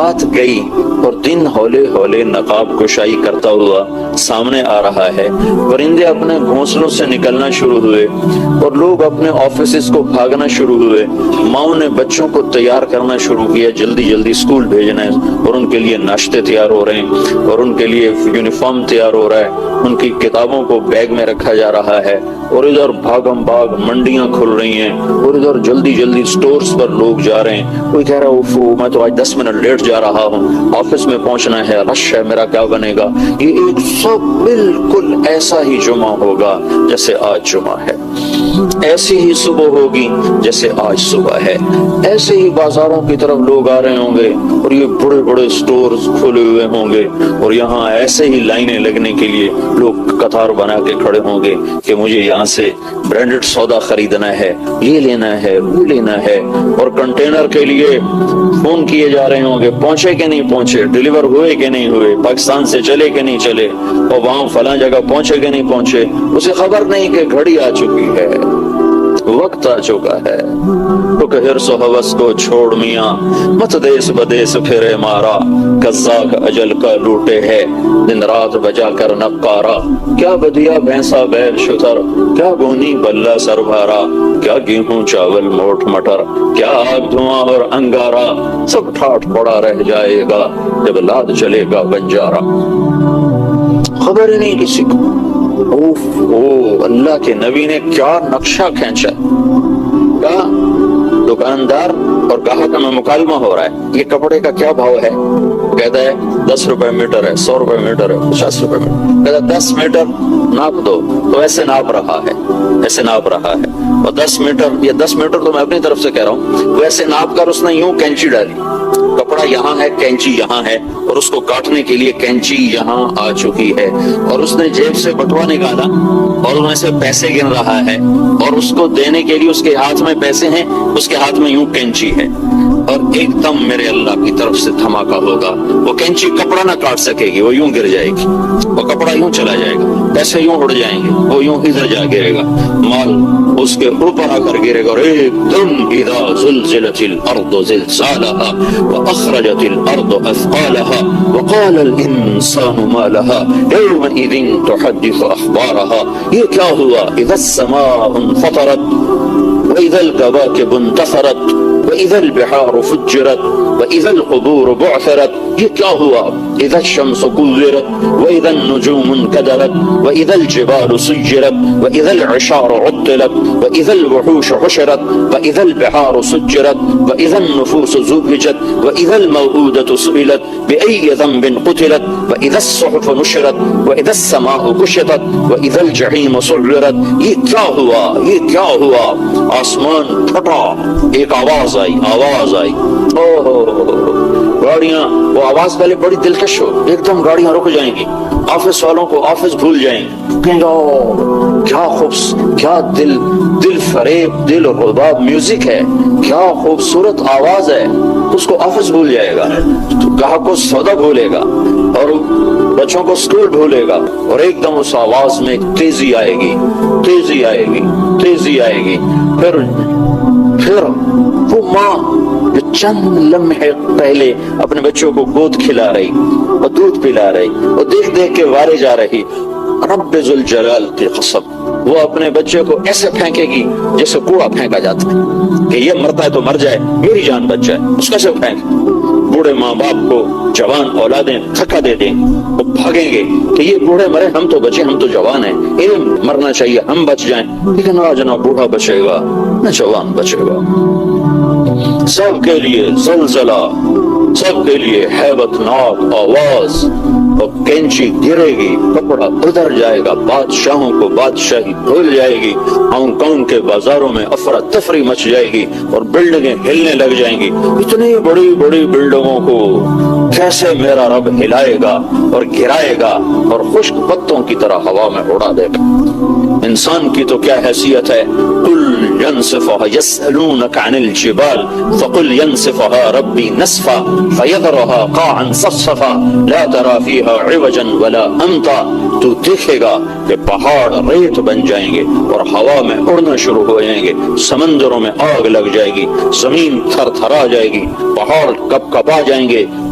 رات گئی اور دن ہولے ہولے نقاب کشائی کرتا ہوا سامنے آ رہا ہے. پرندے اپنے گھونسلوں سے نکلنا شروع ہوئے اور لوگ اپنے آفیسز کو بھاگنا شروع ہوئے. ماؤں نے بچوں کو تیار کرنا شروع کیا, جلدی جلدی اسکول بھیجنا ہے, اور ان کے لیے ناشتے تیار ہو رہے ہیں, اور ان کے لیے یونیفارم تیار ہو رہا ہے, ان کی کتابوں کو بیگ میں رکھا جا رہا ہے, اور ادھر بھاگم بھاگ منڈیاں کھل رہی ہیں, اور ادھر جلدی جلدی سٹورز پر لوگ جا رہے ہیں. کوئی کہہ رہا ہے میں تو آج 10 منٹ لیٹ جا رہا ہوں, آفس میں پہنچنا ہے, رش ہے, میرا کیا بنے گا. یہ ایک سب بالکل ایسا ہی جمعہ ہوگا جیسے آج جمعہ ہے, ایسی ہی صبح ہوگی جیسے آج صبح ہے, ایسے ہی بازاروں کی طرف لوگ آ رہے ہوں گے, اور یہ بڑے بڑے سٹورز کھلے ہوئے ہوں گے, اور یہاں ایسے ہی لائنیں لگنے کے لیے لوگ قطار بنا کے کھڑے ہوں گے کہ مجھے یہاں سے برانڈڈ سودا خریدنا ہے, یہ لینا ہے, وہ لینا ہے. اور کنٹینر کے لیے فون کیے جا رہے ہوں گے, پہنچے کہ نہیں پہنچے, ڈیلیور ہوئے کہ نہیں ہوئے, پاکستان سے چلے کہ نہیں چلے, اور وہاں فلاں جگہ پہنچے کہ نہیں پہنچے. اسے خبر نہیں کہ گھڑی آ چکی ہے, وقت آ چکا ہے. تو کہ حرص و حوث کو چھوڑ میاں, مت دیس بدیس پھرے مارا, قزاق اجل کا لوٹے ہے دن رات بجا کر نقارا. کیا بدیا بھینسا بیل شتر, کیا گونی بلہ سر بھارا, کیا گیہوں چاول موٹ مٹر, کیا آگ دھواں اور انگارا, سب ٹھاٹ پڑا رہ جائے گا جب لاد چلے گا بنجارا. خبر ہی نہیں کسی کو. اللہ کے نبی نے کیا نقشہ کھینچا. کہا دکاندار اور گاہک میں مکالمہ ہو رہا ہے, یہ کپڑے کا کیا بھاؤ ہے؟ کہتا ہے 10 روپے میٹر ہے, 100 روپے میٹر ہے, 50 روپے میٹر. کہتا ہے 10 میٹر ناپ دو, تو ایسے ناپ رہا ہے, ایسے ناپ رہا ہے. اور 10 میٹر, یہ 10 میٹر تو میں اپنی طرف سے کہہ رہا ہوں, ویسے ناپ کر اس نے یوں کینچی ڈالی, کپڑا یہاں ہے, کینچی یہاں ہے, اور اس کو کاٹنے کے لیے کینچی یہاں آ چکی ہے, اور اس نے جیب سے بٹوا نکالا اور ان میں سے پیسے گن رہا ہے, اور اس کو دینے کے لیے اس کے ہاتھ میں پیسے ہیں, اس کے ہاتھ میں یوں کینچی ہے. اور ایک دم میرے اللہ کی طرف سے دھماکہ ہوگا, وہ کینچی کپڑا نہ کاٹ سکے گی, وہ یوں گر جائے گی, وہ کپڑا یوں چلا جائے گا, پیسے یوں اڑ جائیں گے, وہ یوں ادھر جا گرے گا, مال اس کے اوپر آ کر گرے گا. اور ایک دم اذا زلزلت الارض زلزالها واخرجت الارض اثقالها وقال الانسان ما لها يومئذ تحدث اخبارها. یہ کیا ہوا؟ اذا السماء انفطرت واذا الكواكب انتثرت واذا البحار فجرت واذا القبور بعثرت. یہ کیا ہوا؟ اذا الشمس كورت واذا النجوم انكدرت واذا الجبال سجرت واذا العشار عطلت واذا الوحوش حشرت واذا البحار سجرت واذا النفوس زوجت واذا الموءودة سئلت بأي ذنب قتلت واذا الصحف نشرت واذا السماء كشطت واذا الجحيم سعرت. یہ کیا ہوا؟ یہ کیا ہوا؟ آسمان پھٹا, ایک آواز آئی, آواز آئی. گاڑیاں, وہ آواز پہلے بڑی دلکش ہو, ایک دم گاڑیاں رک جائیں گی, آفس والوں کو آفس بھول جائیں گے, کیا کیا دل فریب, دل رباب میوزک ہے, کیا خوبصورت آواز ہے. اس کو آفس بھول جائے گا, گاہک کو سودا بھولے گا, اور بچوں کو اسکول بھولے گا, اور ایک دم اس آواز میں تیزی آئے گی, تیزی آئے گی, تیزی آئے گی. پھر وہ ماں جو چند لمحے پہلے اپنے بچوں کو گود کھلا رہی اور دودھ پلا رہی اور دیکھ دیکھ کے وارے جا رہی, رب ذوالجلال کی قسم وہ اپنے بچے کو ایسے پھینکے گی جیسے کوڑا پھینکا جاتا ہے کہ یہ مرتا ہے تو مر جائے, میری جان بچ جائے, اس کا سے پھینک. بوڑھے ماں باپ کو جوان اولادیں دھکا دے دیں, وہ بھاگیں گے کہ یہ بوڑھے مرے, ہم تو بچے, ہم تو جوان ہیں, انہیں مرنا چاہیے, ہم بچ جائیں. لیکن آج نہ بوڑھا بچے گا نہ جوان بچے گا. سب کے لیے زلزلہ, سب کے لیے ہیبت ناک آواز, اور کینچی گرے گی, کپڑا ادھر جائے گا, بادشاہوں کو بادشاہی بھول جائے گی, ہانگ کانگ کے بازاروں میں افراتفری مچ جائے گی, اور بلڈنگیں ہلنے لگ جائیں گی. اتنی بڑی بڑی بلڈنگوں کو کیسے میرا رب ہلائے گا اور گرائے گا اور خشک پتوں کی طرح ہوا میں اڑا دے گا. انسان کی تو کیا حیثیت ہے. قل ينسفها يسألونك عن الجبال فقل ينسفها ربي نسفا فيذرها قاعا صفصفا لا ترى فيها عوجا ولا امتا. تو دیکھے گا کہ پہاڑ ریت بن جائیں گے اور ہوا میں اڑنا شروع ہو جائیں گے, سمندروں میں آگ لگ جائے گی, زمین تھر تھرا جائے گی, پہاڑ کپ کپا جائیں گے,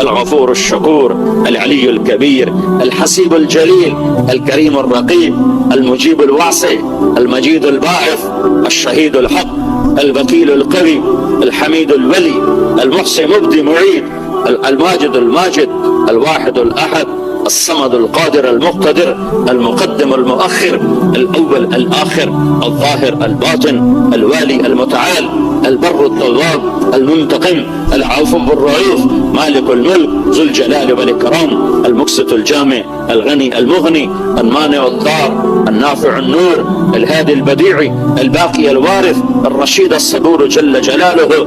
الغفور الشكور العلي الكبير الحسيب الجليل الكريم الرقيب المجيب الواسع المجيد الباعث الشهيد الحق الوكيل القوي الحميد الولي المحصي مبدي معيد الماجد الماجد الواحد الأحد الصمد القادر المقتدر المقدم المؤخر الأول الآخر الظاهر الباطن الوالي المتعال البر التواب المنتقم العفو الرؤوف مالك الملك ذو الجلال والإكرام المقسط الجامع الغني المغني المانع الضار النافع النور الهادي البديع الباقي الوارث الرشيد الصبور جل جلاله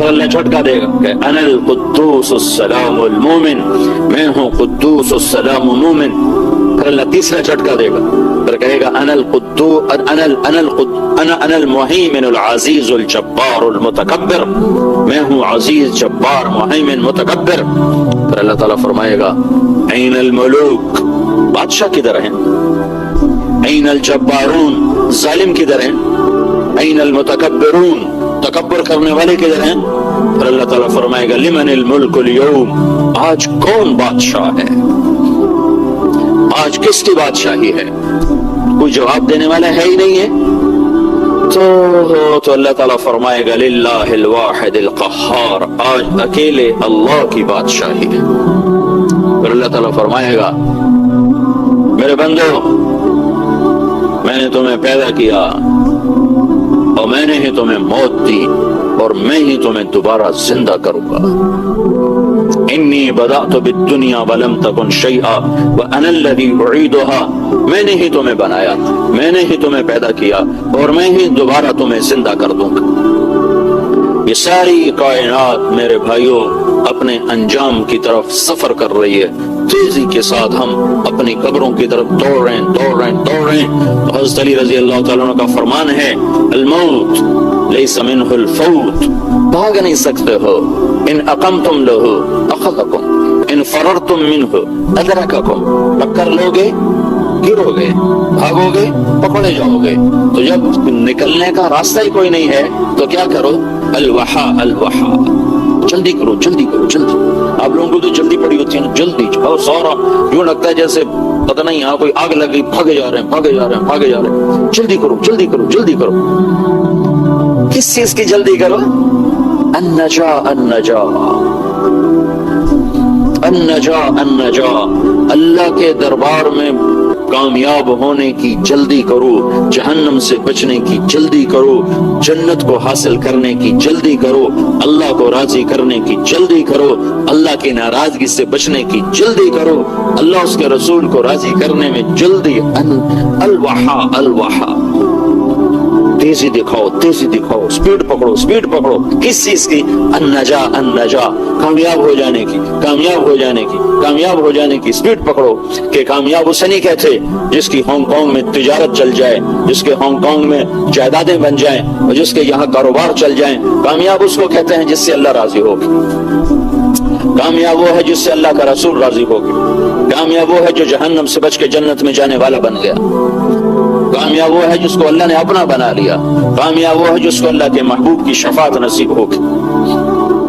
پھر اللہ جھٹکا دے گا کہ انا القدوس السلام المومن، میں ہوں قدوس السلام مومن. پھر اللہ تیسرا جھٹکا دے گا، پھر کہے گا انا المہیمن العزیز الجبار المتکبر، میں ہوں عزیز جبار مہیمن متکبر. پھر اللہ تعالیٰ فرمائے گا این الملوک، بادشاہ کدھر ہیں؟ این الجبارون، ظالم کدھر ہیں؟ این المتکبرون، تکبر کرنے والے کدھر ہیں؟ پھر اللہ تعالیٰ فرمائے گا لمن الملک اليوم، آج کون بادشاہ ہے؟ آج کس کی بادشاہی ہے؟ کوئی جواب دینے والا ہے ہی نہیں ہے. تو اللہ تعالیٰ فرمائے گا للہ الواحد القہار، آج اکیلے اللہ کی بادشاہی ہے. پھر اللہ تعالیٰ فرمائے گا میرے بندو، میں نے تمہیں پیدا کیا اور میں نے ہی تمہیں موت دی اور میں ہی تمہیں دوبارہ زندہ کروں گا. انی بدأت بالدنیا ولم تکن شیئا وانا الذی اعیدها، میں نے ہی تمہیں بنایا، میں نے ہی تمہیں پیدا کیا اور میں ہی دوبارہ تمہیں زندہ کر دوں گا. یہ ساری کائنات میرے بھائیوں اپنے انجام کی طرف سفر کر رہی ہے. تیزی کے ساتھ ہم اپنی قبروں کی طرف دوڑ رہے ہیں. تو حضرت علی رضی اللہ تعالیٰ عنہ کا فرمان ہے الموت لیس منہ الفوت، بھاگ نہیں سکتے ہو. ان اقمتم لہ اخذکم، ان فررتم منہ ادرککم، ٹکر لوگے گرو گے، بھاگو گے پکڑے جاؤ گے. تو جب نکلنے کا راستہ ہی کوئی نہیں ہے تو کیا کرو؟ الوحا الوحا، جلدی کرو جلدی کرو جلدی. آپ لوگوں کو تو جلدی پڑی ہوتی ہے نا، جلدی جاؤ سورا، یوں لگتا ہے جیسے پتہ نہیں یہاں کوئی آگ لگ گئی، بھاگے جا رہے ہیں. جلدی کرو جلدی کرو جلدی کرو. کس چیز کی جلدی کرو؟ النجا النجا النجا النجا، اللہ کے دربار میں کامیاب ہونے کی جلدی کرو، جہنم سے بچنے کی جلدی کرو، جنت کو حاصل کرنے کی جلدی کرو، اللہ کو راضی کرنے کی جلدی کرو، اللہ کی ناراضگی سے بچنے کی جلدی کرو، اللہ اس کے رسول کو راضی کرنے میں جلدی. الوحا الوحا، تیزی دکھاؤ تیزی دکھاؤ، سپیڈ پکڑو سپیڈ پکڑو. کس چیز کی؟ النجا النجا، کامیاب ہو جانے کی، کامیاب ہو جانے کی، کامیاب ہو جانے کی سپیڈ پکڑو. کہ کامیاب اسے نہیں کہتے جس کی ہانگ کانگ میں تجارت چل جائے، جس کے ہانگ کانگ میں جائیدادیں بن جائیں اور جس کے یہاں کاروبار چل جائیں. کامیاب اس کو کہتے ہیں جس سے اللہ راضی ہوگی. کامیاب وہ ہے جس سے اللہ کا رسول راضی ہوگی. کامیاب وہ ہے جو جہنم سے بچ کے جنت میں جانے والا بن گیا. کامیاب وہ ہے جس کو اللہ نے اپنا بنا لیا. کامیاب وہ ہے جس کو اللہ کے محبوب کی شفاعت نصیب ہوگی.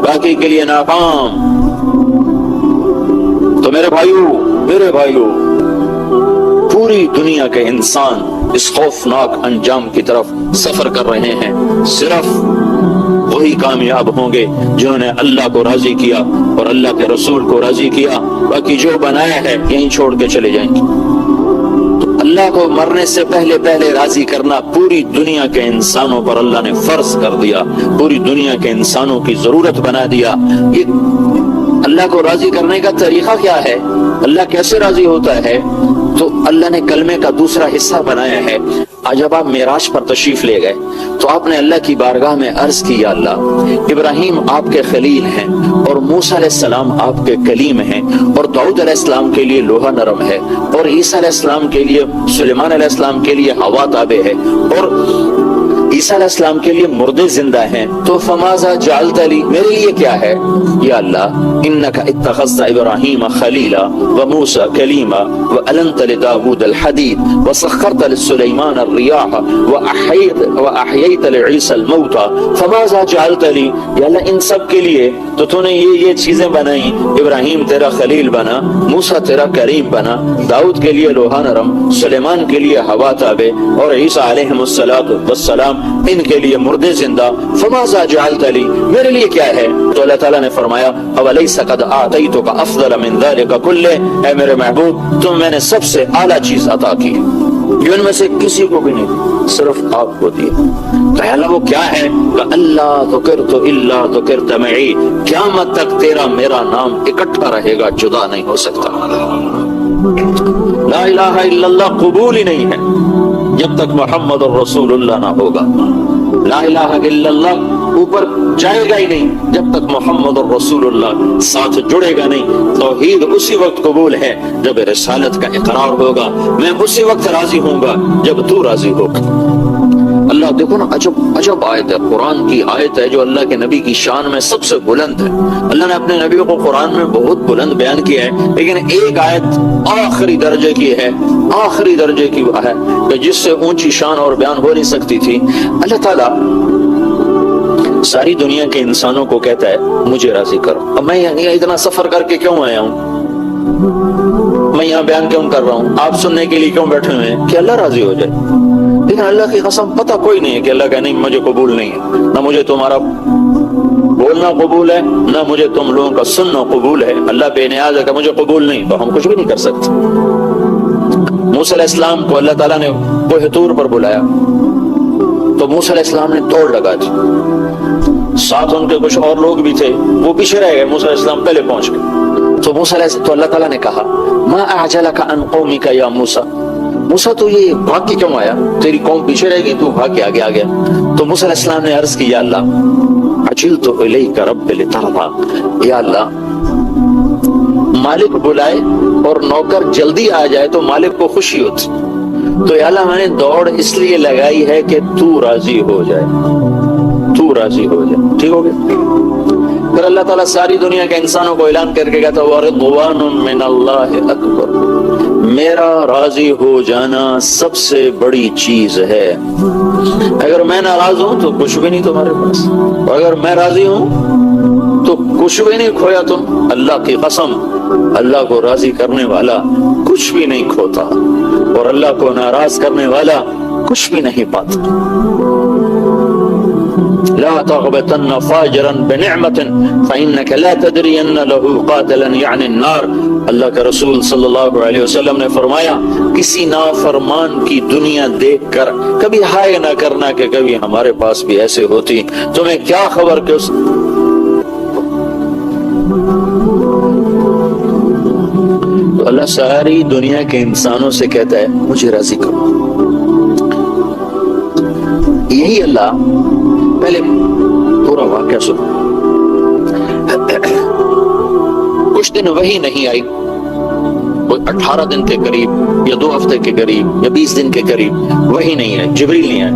باقی کے لیے ناکام. تو میرے بھائیو پوری دنیا کے انسان اس خوفناک انجام کی طرف سفر کر رہے ہیں. صرف وہی کامیاب ہوں گے جنہوں نے اللہ کو راضی کیا اور اللہ کے رسول کو راضی کیا. باقی جو بنایا ہے یہیں چھوڑ کے چلے جائیں گے. اللہ کو مرنے سے پہلے راضی کرنا پوری دنیا کے انسانوں پر اللہ نے فرض کر دیا، پوری دنیا کے انسانوں کی ضرورت بنا دیا. یہ اللہ کو راضی کرنے کا طریقہ کیا ہے؟ اللہ کیسے راضی ہوتا ہے؟ تو اللہ نے کلمے کا دوسرا حصہ بنایا ہے. آج جب آپ معراج پر تشریف لے گئے تو آپ نے اللہ کی بارگاہ میں عرض کی، یا اللہ ابراہیم آپ کے خلیل ہیں اور موسیٰ علیہ السلام آپ کے کلیم ہیں اور داؤد علیہ السلام کے لیے لوہا نرم ہے اور عیسیٰ علیہ السلام کے لیے، سلیمان علیہ السلام کے لیے ہوا تابع ہے اور عیسیٰ علیہ السلام کے لیے مردے زندہ ہیں. تو فماذا جعلت لی، میرے لیے کیا ہے؟ یا اللہ انک اتخذت ابراہیم خلیلا وموسیٰ کلیما وألنت لداود الحدید وسخرت لسلیمان الریاح وأحییت لعیسی الموتى فماذا جعلت لی. یا اللہ ان سب کے لیے تو نے یہ چیزیں بنائی. ابراہیم تیرا خلیل بنا، موسیٰ تیرا کریم بنا، داؤد کے لیے لوہا نرم، سلیمان کے لیے ہوا تابع اور عیسیٰ علیہ السلام ان کے لیے مردے زندہ. فماذا جعلت لی، میرے لیے کیا ہے؟ تو اللہ تعالیٰ نے فرمایا اولیس قد اعطیتک افضل من ذلک کلہ، اے میرے محبوب تم میں نے سب سے اعلیٰ چیز عطا کی جو ان میں سے کسی کو بھی نہیں دی، صرف آپ کو دی. پہلا وہ کیا ہے کہ اللہ ذکرت الا ذکرت معی، قیامت تک تیرا میرا نام اکٹھا رہے گا، جدا نہیں ہو سکتا. لا الہ الا اللہ قبول ہی نہیں ہے جب تک محمد الرسول اللہ نہ ہوگا. لا الہ الا اللہ اوپر جائے گا ہی نہیں جب تک محمد رسول اللہ ساتھ جڑے گا نہیں۔ توحید اسی وقت قبول ہے جب رسالت کا اقرار ہوگا، میں اسی وقت راضی ہوں گا جب تو راضی ہوگا۔ اللہ دیکھو نا، عجب آیت ہے، قرآن کی آیت ہے جو اللہ کے نبی کی شان میں سب سے بلند ہے۔ اللہ نے اپنے نبی کو قرآن میں بہت بلند بیان کیا ہے، لیکن ایک آیت آخری درجے کی ہے، آخری درجے کی ہے کہ جس سے اونچی شان اور بیان ہو نہیں سکتی تھی۔ اللہ تعالیٰ ساری دنیا کے انسانوں کو کہتا ہے مجھے راضی کرو۔ اب میں یہاں اتنا سفر کر کے کیوں آیا ہوں، میں یہاں بیان کیوں کر رہا ہوں، آپ سننے کے لیے کیوں بیٹھے ہوئے ہیں کہ اللہ راضی ہو جائے۔ لیکن اللہ کی قسم پتہ کوئی نہیں ہے کہ اللہ کا نہیں مجھے قبول نہیں ہے، نہ مجھے تمہارا بولنا قبول ہے، نہ مجھے تم لوگوں کا سننا قبول ہے۔ اللہ بے نیاز ہے کہ مجھے قبول نہیں تو ہم کچھ بھی نہیں کر سکتے۔ موسیٰ علیہ السلام کو اللہ تعالیٰ نے کوہ طور پر بلایا تو موسیٰ علیہ السلام نے دوڑ لگا دی، ساتھ ان کے کچھ اور لوگ بھی تھے، وہ پیچھے رہ گئے، موسیٰ علیہ السلام پہلے پہنچ گئے۔ تو اللہ تعالیٰ نے کہا ما اعجلک عن قومک یا موسیٰ، موسیٰ تو یہ بھاگ کے کیوں آیا، تیری قوم پیچھے رہ گئی، تو بھاگ کے آگے آ گیا۔ تو موسیٰ علیہ السلام نے عرض کی یا اللہ عجلت الیک رب لترضی، یا اللہ مالک بلائے اور نوکر جلدی آ جائے تو مالک کو خوشی ہوتی، تو یا اللہ میں نے دوڑ اس لیے لگائی ہے کہ تو راضی ہو جائے، تو راضی ہو جائے۔ ٹھیک ہو گیا؟ پھر اللہ تعالیٰ ساری دنیا کے انسانوں کو اعلان کر کے کہتا وَرِضْوَانٌ مِّنَ اللَّهِ أَكْبَرُ، میرا راضی ہو جانا سب سے بڑی چیز ہے۔ اگر میں ناراض ہوں تو کچھ بھی نہیں تمہارے پاس، اور اگر میں راضی ہوں تو کچھ بھی نہیں کھویا تم۔ اللہ کی قسم، اللہ کو راضی کرنے والا کچھ بھی نہیں کھوتا، اور اللہ کو ناراض کرنے والا کچھ بھی نہیں پاتا۔ لا تغبطن فاجرا بنعمة فإنك لا تدري أن له قاتلا يعني النار۔ اللہ کے رسول صلی اللہ علیہ وسلم نے فرمایا کسی نافرمان کی دنیا دیکھ کر کبھی ہائے نہ کرنا کہ کبھی ہمارے پاس بھی ایسے ہوتی، تمہیں کیا خبر کہ اس تو اللہ ساری دنیا کے انسانوں سے کہتا ہے مجھے راضی کرو۔ یہی اللہ پہلے پورا واقعہ سنو۔ کچھ دن وہی نہیں آئی، 18 دن کے قریب یا 2 ہفتے کے قریب یا 20 دن کے قریب وہی نہیں آئی، جبریل نہیں آئے۔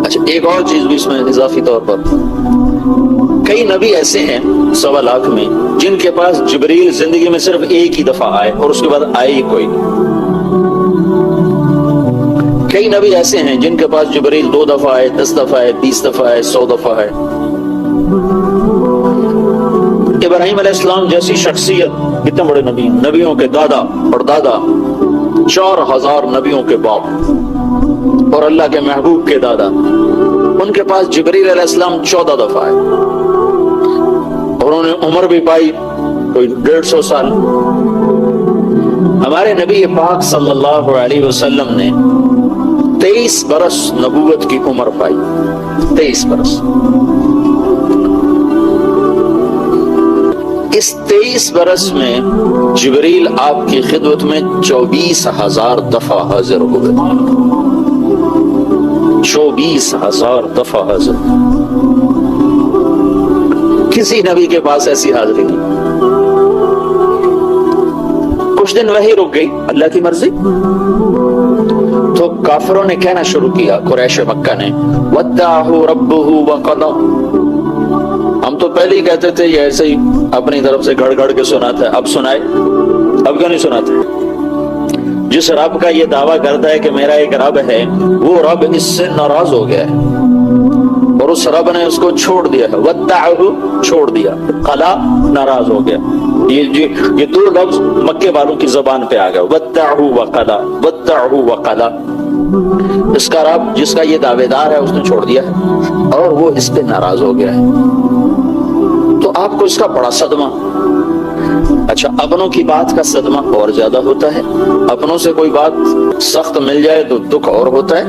اچھا ایک اور چیز بھی اس میں اضافی طور پر، کئی نبی ایسے ہیں 1.25 لاکھ میں جن کے پاس جبریل زندگی میں صرف ایک ہی دفعہ آئے اور اس کے بعد آئے ہی کوئی نہیں۔ کئی نبی ایسے ہیں جن کے پاس جبریل 2 دفعہ آئے، 10 دفعہ آئے، 20 دفعہ آئے، 100 دفعہ آئے۔ ابراہیم علیہ السلام جیسی شخصیت کتنے بڑے نبی ہیں، نبیوں کے دادا اور دادا، 4000 نبیوں کے باپ اور اللہ کے محبوب کے دادا، ان کے پاس جبریل علیہ السلام 14 دفعہ آئے اور انہوں نے عمر بھی پائی کوئی 150 سال۔ ہمارے نبی پاک صلی اللہ علیہ وسلم نے 23 برس نبوت کی عمر پائی، 23 برس۔ اس 23 برس میں جبریل آپ کی خدمت میں 24,000 دفعہ حاضر ہوئے، 24,000 دفعہ حاضر۔ کسی نبی کے پاس ایسی حاضری نہیں۔ کچھ دن وہی رک گئی، اللہ کی مرضی۔ تو کافروں نے کہنا شروع کیا، قریش مکہ نے وَدَّعَهُ رَبُّهُ وَقَضَى، ہم تو پہلے ہی کہتے تھے یہ ایسے ہی اپنی طرف سے گھڑ گھڑ کے سناتا ہے، اب سنائے، اب کیوں نہیں سناتے؟ جس رب کا یہ دعویٰ کرتا ہے کہ میرا ایک رب ہے، وہ رب اس سے ناراض ہو گیا ہے اور اس رب نے اس کو چھوڑ دیا ہے۔ وَدَّعَهُ چھوڑ دیا، قَضَى ناراض ہو گیا۔ یہ 2 لفظ مکے والوں کی زبان پہ آ گیا، وَدَّعَهُ وَقَضَى، وَدَّعَهُ وَقَضَى۔ اس کا رب جس کا یہ دعوے دار ہے اس نے چھوڑ دیا ہے اور وہ اس پہ ناراض ہو گیا ہے۔ تو آپ کو اس کا بڑا صدمہ۔ اچھا اپنوں کی بات کا صدمہ اور زیادہ ہوتا ہے، اپنوں سے کوئی بات سخت مل جائے تو دکھ اور ہوتا ہے۔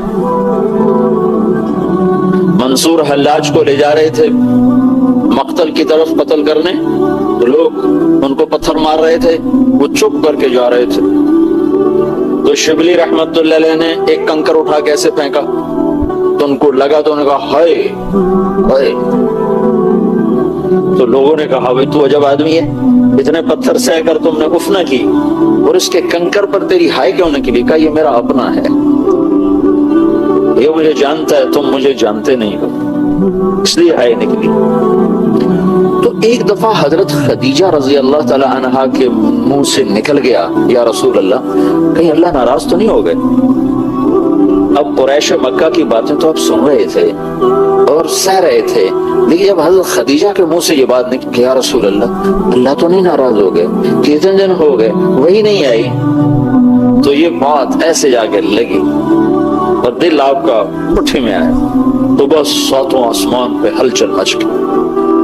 منصور حلاج کو لے جا رہے تھے مقتل کی طرف قتل کرنے، تو لوگ ان کو پتھر مار رہے تھے، وہ چپ کر کے جا رہے تھے، تو شبلی رحمت اللہ علیہ نے ایک کنکر اٹھا کے ایسے پھینکا تو ان کو لگا تو انہوں نے کہا ہائے ہائے. تو لوگوں نے کہا بھائی تو عجب آدمی ہے, اتنے پتھر سہ کر تم نے اف نہ کی اور اس کے کنکر پر تیری ہائے کیوں نہ کی؟ کہا یہ میرا اپنا ہے, یہ مجھے جانتا ہے, تم مجھے جانتے نہیں ہو, اس لیے ہائے نکلی. تو ایک دفعہ حضرت خدیجہ رضی اللہ تعالی عنہا کے منہ سے نکل گیا یا رسول اللہ, کہیں اللہ ناراض تو نہیں ہو گئے؟ اب قریش مکہ کی باتیں تو آپ سن رہے تھے اور سہ رہے تھے, لیکن جب حضرت خدیجہ کے منہ سے یہ بات نکلی کہ یا رسول اللہ تو نہیں ناراض ہو گئے, کتنے دن ہو گئے وہی نہیں آئی, تو یہ بات ایسے جا کے لگی اور دل آپ کا مٹھی میں آیا, تو بس ساتوں آسمان پہ ہلچل مچ گئی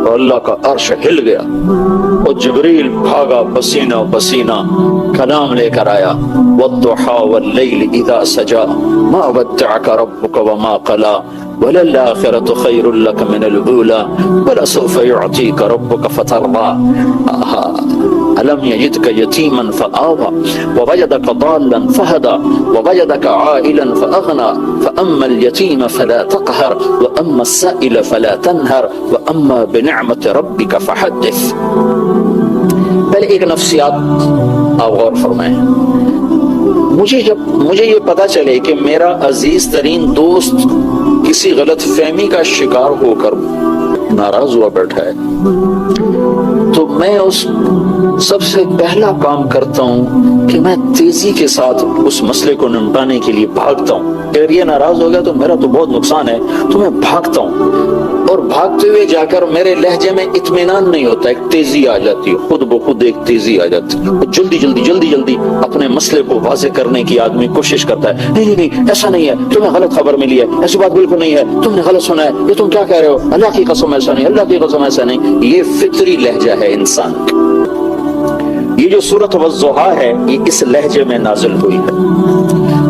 اور اللہ کا عرش ہل گیا اور جبریل بھاگا پسینہ پسینہ کلام لے کر آیا, والضحى واللیل اذا سجا ما ودعك ربك وما قلا وللآخرة خير لك من الأولى ولسوف يعطيك ربك فترضى ألم يجدك يتيما فآوى ووجدك ضالا فهدى ووجدك عائلا فأغنى فأما اليتيم فلا تقهر وأما السائل فلا تنهر وأما بنعمة ربك فحدث. پہلے ایک نفسیات آپ غور فرمائیں. مجھے یہ پتا چلے کہ میرا عزیز ترین دوست کسی غلط فہمی کا شکار ہو کر ناراض ہوا بیٹھا ہے, تو میں اس سب سے پہلا کام کرتا ہوں کہ میں تیزی کے ساتھ اس مسئلے کو نمٹانے کے لیے بھاگتا ہوں. اگر یہ ناراض ہو گیا تو میرا تو بہت نقصان ہے, تو میں بھاگتا ہوں اور بھاگتے ہوئے جا کر میرے لہجے میں اطمینان نہیں ہوتا, ایک تیزی آ جاتی ہے, خود بخود ایک تیزی آ جاتی ہے, اور جلدی جلدی جلدی جلدی اپنے مسئلے کو واضح کرنے کی آدمی کوشش کرتا ہے. نہیں نہیں ایسا نہیں ہے, تمہیں غلط خبر ملی ہے, ایسی بات بالکل نہیں ہے, تم نے غلط سنا ہے, یہ تم کیا کہہ رہے ہو, اللہ کی قسم ایسا نہیں, اللہ کی قسم ایسا نہیں. یہ فطری لہجہ ہے انسان کا. یہ جو سورۃ والضحیٰ ہے یہ اس لہجے میں نازل ہوئی ہے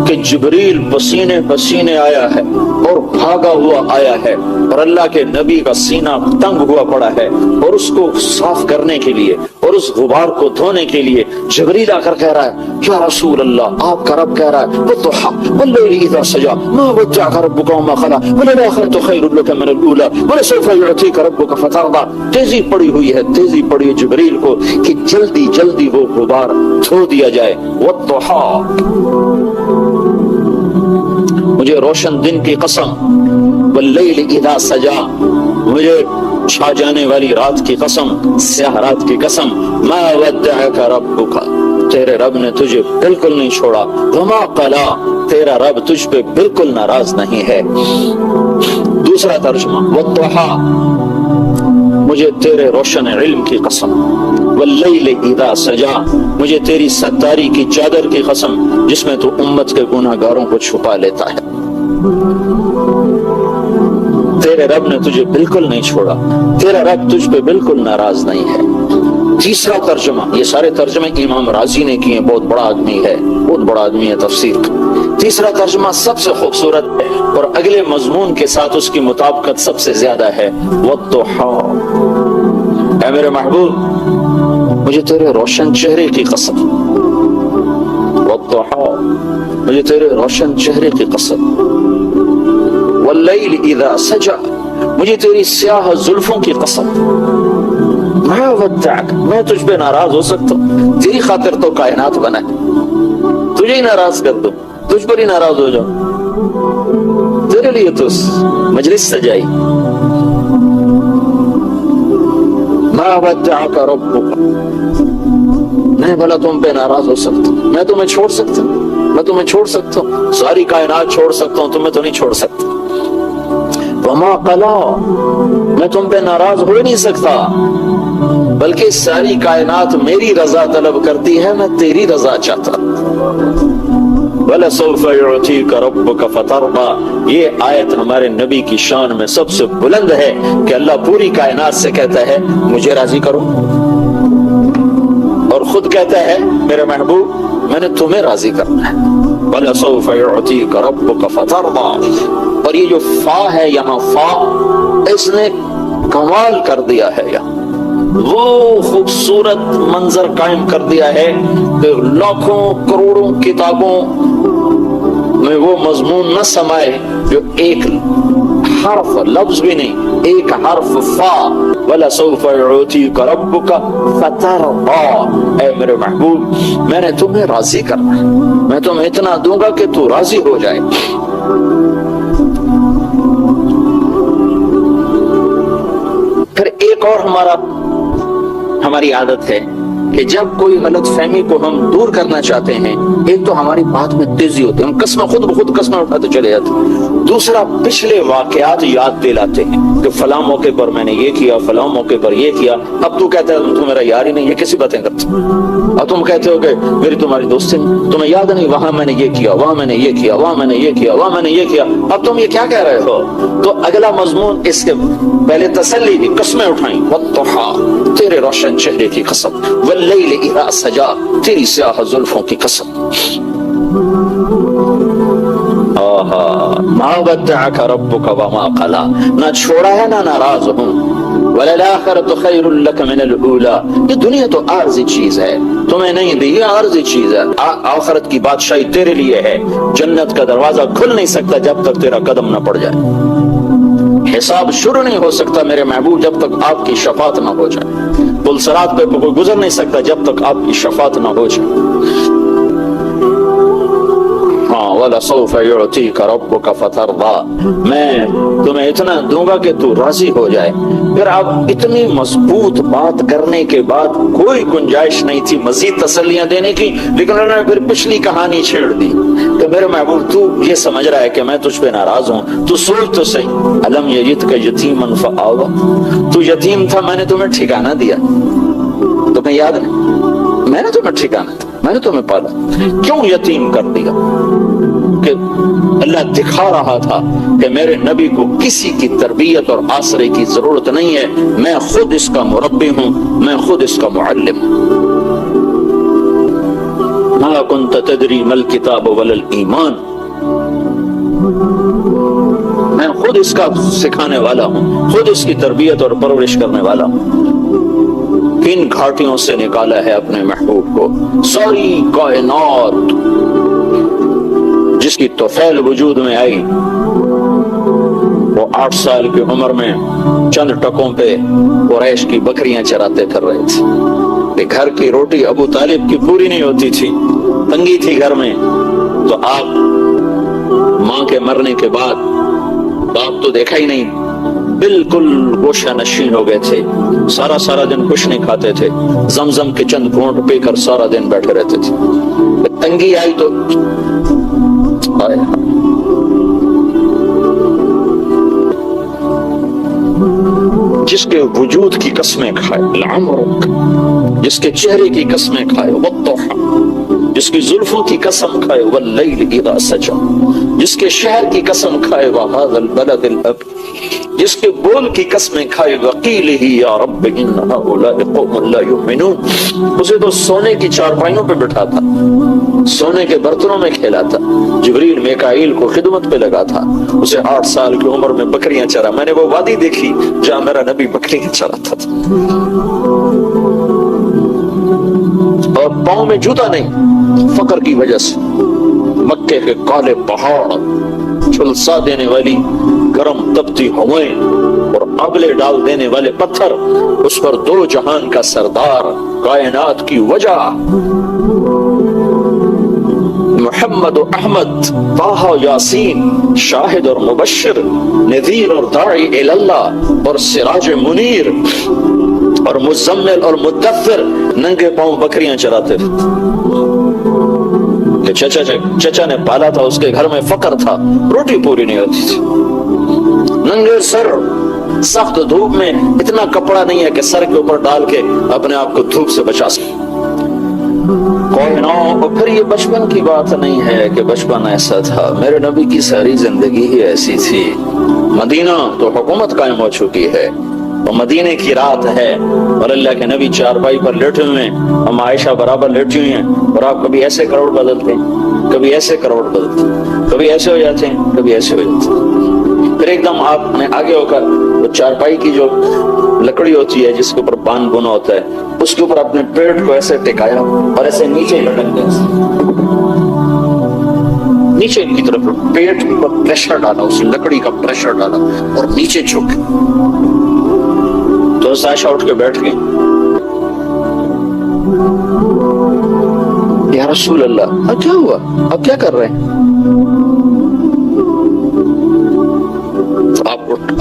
کہ جبریل پسینے پسینے آیا ہے اور بھاگا ہوا آیا ہے, اور اللہ کے نبی کا سینہ تنگ ہوا پڑا ہے, اور اس کو صاف کرنے کے لیے اور اس غبار کو دھونے کے لیے جبریل آ کر کہہ رہا ہے یا رسول اللہ, آپ کا رب کہہ رہا ہے والضحیٰ واللیل اذا سجا ما ودعک ربک وما قلی وللآخرۃ خیر لک من الاولی ولسوف یعطیک ربک فترضی. تیزی پڑی ہوئی ہے, تیزی پڑی ہے جبریل کو کہ جلدی جلدی وہ غبار دھو دیا جائے. والضحیٰ, مجھے روشن دن کی قسم, واللیل اذا سجا, مجھے چھا جانے والی رات کی قسم, سیاہ رات کی قسم, ما ودعک ربک, تیرے رب نے تجھے بالکل نہیں چھوڑا, وما قلا, تیرا رب تجھ پہ بالکل ناراض نہیں ہے. دوسرا ترجمہ والضحیٰ, مجھے تیرے روشن علم کی قسم, واللیل اذا سجا, مجھے تیری ستاری کی چادر کی قسم جس میں تو امت کے گناہگاروں کو چھپا لیتا ہے. تیرے رب نے تجھے بالکل نہیں چھوڑا, تیرا رب تجھ پہ بالکل ناراض نہیں ہے. تیسرا ترجمہ, یہ سارے ترجمے امام راضی نے کیے, بہت بڑا آدمی ہے, بہت بڑا آدمی ہے تفسیر کا. تیسرا ترجمہ سب سے خوبصورت ہے اور اگلے مضمون کے ساتھ اس کی مطابقت سب سے زیادہ ہے. والضحیٰ, اے میرے محبوب مجھے تیرے روشن چہرے کی قسم, والضحیٰ, مجھے تیرے روشن چہرے کی قسم, واللیل اذا سجا, مجھے تیری سیاہ زلفوں کی قسم, ما ودعک, میں تجھ پہ ناراض ہو سکتا ہوں, تیری خاطر تو کائنات بنا ہے, تجھے ہی ناراض کر دوں, تجھ پر ہی ناراض ہو جاؤں, تیرے لیے تو مجلس سجائی. ما ودعک ربک, نہیں بھلا تم پہ ناراض ہو سکتا, میں تمہیں چھوڑ سکتا, میں تمہیں چھوڑ سکتا ہوں, ساری کائنات چھوڑ سکتا ہوں, تمہیں تو نہیں چھوڑ سکتا. وما قلا, میں تم پہ ناراض ہو نہیں سکتا, بلکہ ساری کائنات میری رضا طلب کرتی ہے, میں تیری رضا چاہتا. وَلَسَوْفَ يُعْطِيكَ رَبُّكَ فَتَرْضَى, یہ آیت ہمارے نبی کی شان میں سب سے بلند ہے کہ اللہ پوری کائنات سے کہتا ہے مجھے راضی کرو, اور خود کہتا ہے میرے محبوب میں نے تمہیں راضی کرنا ہے. وَلَسَوْفَ يُعْطِيكَ رَبُّكَ فَتَرْضَى, اور یہ جو فا ہے یہاں, فا اس نے کمال کر دیا ہے, یہاں وہ خوبصورت منظر قائم کر دیا ہے کہ لاکھوں کروڑوں کتابوں میں وہ مضمون نہ سمائے جو ایک حرف لفظ بھی نہیں، ایک حرف فا وَلَسَوْفَ يُعْطِيكَ رَبُّكَ فَتَرْضَىٰ، اے میرے محبوب میں نے تمہیں راضی کرنا ہے، میں تمہیں اتنا دوں گا کہ تو راضی ہو جائے۔ پھر ایک اور ہماری عادت ہے کہ جب کوئی غلط فہمی کو ہم دور کرنا چاہتے ہیں، ایک تو ہماری بات میں تیزی ہوتی ہے، ہم قسمیں خود بخود قسمیں اٹھاتے چلے جاتے ہیں، دوسرا پچھلے واقعات یاد دلاتے ہیں کہ فلاں موقع پر میں نے یہ کیا، فلاں موقع پر یہ کیا، اب تو کہتا ہے تو میرا یار ہی نہیں ہے، کیسی باتیں کرتے، اب تم کہتے ہو کہ میری تمہاری دوستی نہیں، تمہیں یاد نہیں وہاں میں نے یہ کیا، وہاں میں نے یہ کیا، وہاں میں نے یہ کیا، وہاں میں نے یہ کیا، اب تم یہ کیا کہہ رہے ہو؟ تو اگلا مضمون اس کے پہلے تسلی دی، قسمیں اٹھائیں، وَالضُّحَىٰ تیرے روشن چہرے کی قسم، وَاللَّيْلِ اِذَا سجا تیری سیاہ زلفوں کی قسم، ما ودعك ربك وما قلى، نہ چھوڑا ہے نہ ناراض ہوں، وَلَلْآخِرَةُ خَيْرٌ لَكَ مِنَ الْأُولَىٰ، یہ دنیا تو عارضی چیز ہے، تمہیں نہیں دی، یہ عارضی چیز ہے، آخرت کی بادشاہی تیرے لیے ہے، جنت کا دروازہ کھل نہیں سکتا جب تک تیرا قدم نہ پڑ جائے، حساب شروع نہیں ہو سکتا میرے محبوب جب تک آپ کی شفاعت نہ ہو جائے، پل صراط پہ کوئی گزر نہیں سکتا جب تک آپ کی شفاعت نہ ہو جائے۔ وَلَسَوْفَ يُعْطِيكَ رَبُّكَ فَتَرْضَىٰ، میں تمہیں اتنا دوں گا کہ تو راضی ہو جائے۔ پھر اب اتنی مضبوط بات کرنے کے بعد کوئی گنجائش نہیں تھی مزید تسلیاں دینے کی، لیکن انہوں نے پھر پچھلی کہانی چھیڑ دی کہ میرے محبوب تو یہ سمجھ رہا ہے کہ میں تجھ پہ ناراض ہوں، تو سوچ تو صحیح، أَلَمْ يَجِدْكَ يَتِيمًا فَآوَىٰ، تو یتیم تھا میں نے تمہیں ٹھکانہ دیا، تمہیں یاد نہیں، میں نے تمہیں ٹھکانہ دیا، میں نے تمہیں پالا، کیوں یتیم کر دیا؟ کہ اللہ دکھا رہا تھا کہ میرے نبی کو کسی کی تربیت اور آسرے کی ضرورت نہیں ہے، میں خود اس کا مربی ہوں، میں خود اس کا معلم ہوں۔ ما كنت تدری ما الکتاب ولا الایمان، میں خود اس کا سکھانے والا ہوں، خود اس کی تربیت اور پرورش کرنے والا ہوں۔ کن گھاٹیوں سے نکالا ہے اپنے محبوب کو، ساری کائنات جس کی طفیل وجود میں آئی، وہ 8 سال کی عمر میں چند ٹکوں پہ قریش کی بکریاں چراتے پھر رہے تھے، کہ گھر کی روٹی ابو طالب کی پوری نہیں ہوتی تھی، تنگی تھی گھر میں، تو آپ ماں کے مرنے کے بعد باپ تو دیکھا ہی نہیں، بالکل گوشہ نشین ہو گئے تھے، سارا دن کچھ نہیں کھاتے تھے، زمزم کے چند گھونٹ پی کر سارا دن بیٹھے رہتے تھے، تنگی آئی تو جس کے وجود کی قسمیں کھائے، العمرک، جس کے چہرے کی قسمیں کھائے، والضحى، جس کی زلفوں کی قسم کھائے، واللیل اذا سجا، جس کے شہر کی قسم کھائے، وہذا البلد الاب، جس کے بول کی قسمیں کھائے، وقیلہ یا رب ان هؤلاء قوم لا یؤمنون، اسے تو سونے کی چارپائیوں پہ بٹھا تھا، سونے کے برتنوں میں کھیلا تھا، جبریل میکائیل کو خدمت پہ لگا تھا، اسے 8 سال کی عمر میں بکریاں چرا، میں نے وہ وادی دیکھی جہاں میرا نبی بکریاں چراتا تھا، اور پاؤں میں جوتا نہیں، فقر کی وجہ سے، مکے کے کالے پہاڑ، جھلسا دینے والی گرم تپتی ہوائیں اور ابلے ڈال دینے والے پتھر، اس پر 2 جہان کا سردار، کائنات کی وجہ، محمد و احمد، طٰہٰ و یاسین، شاہد اور مبشر، نذیر اور داعی الی اللہ، اور سراج منیر، اور مزمل اور مدثر، ننگے پاؤں بکریاں چراتے تھے، کہ چچا نے پالا تھا، اس کے گھر میں فقر تھا، روٹی پوری نہیں ہوتی تھی، ننگے سر، سخت دھوپ میں، اتنا کپڑا نہیں ہے کہ سر کے اوپر ڈال کے اپنے آپ کو دھوپ سے بچا سکے، اور پھر یہ بچپن کی بات نہیں ہے کہ بچپن ایسا تھا، میرے نبی کی ساری زندگی ہی ایسی تھی، مدینہ تو حکومت قائم ہو چکی ہے، اور مدینے کی رات ہے، اور اللہ کے نبی چارپائی پر لیٹے ہوئے ہیں، ہم عائشہ برابر لیٹی ہوئی ہیں، اور آپ کبھی ایسے کروڑ بدلتے ہیں، کبھی ایسے کروڑ بدلتے ہیں، کبھی ایسے ہو جاتے ہیں، کبھی ایسے ہو جاتے ہیں، پھر ایک دم آپ نے آگے ہو کر وہ چارپائی کی جو لکڑی ہوتی ہے جس کے اوپر پان بنا ہوتا ہے، اس کے اوپر اپنے پیٹ کو ایسے ٹکایا اور ایسے نیچے لٹک گئے، نیچے کی طرف پیٹ پر پریشر ڈالا، اس لکڑی کا پریشر ڈالا اور نیچے جھک، تو عائشہ اٹھ کے بیٹھ گئی. یا رسول اللہ اب کیا ہوا، اب کیا کر رہے ہیں؟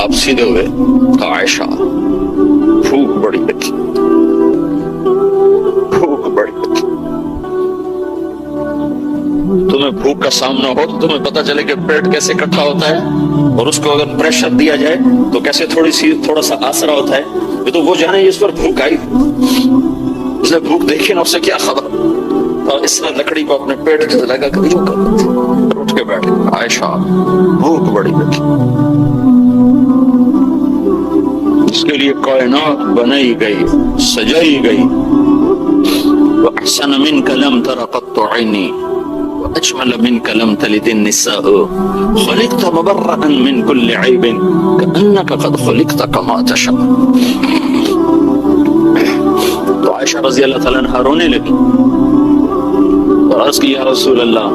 آپ سیدھے ہوئے. عائشہ بھوک بڑی لگی، بھوک بڑی لگی. تمہیں بھوک کا سامنا ہو تو تمہیں پتا چلے کہ پیٹ کیسے اکٹھا ہوتا ہے، اور اس کو اگر پریشر دیا جائے تو کیسے تھوڑا سا آسرا ہوتا ہے. یہ تو وہ جانے جس پر بھوک آئی، اس نے بھوک دیکھی نا، اس سے کیا خبر. اور اس نے لکڑی کو اپنے پیٹ سے لگا کر اٹھ کے بیٹھ گئی. عائشہ بھوک بڑی لگی. اس کے لیے کائنات بنائی گئی، سجائی گئی. وَأَحْسَنَ مِنْكَ لَمْ تَرَ قَطُّ عَيْنِي وَأَجْمَلَ مِنْكَ لَمْ تَلِدِ النِّسَاءُ خُلِقْتَ مُبَرَّأً مِنْ كُلِّ عَيْبٍ كَأَنَّكَ قَدْ خُلِقْتَ كَمَا تَشَاءُ. تو عائشہ رضی اللہ تعالیٰ عنہا رونے لگی اور عرض کی، یا رسول اللہ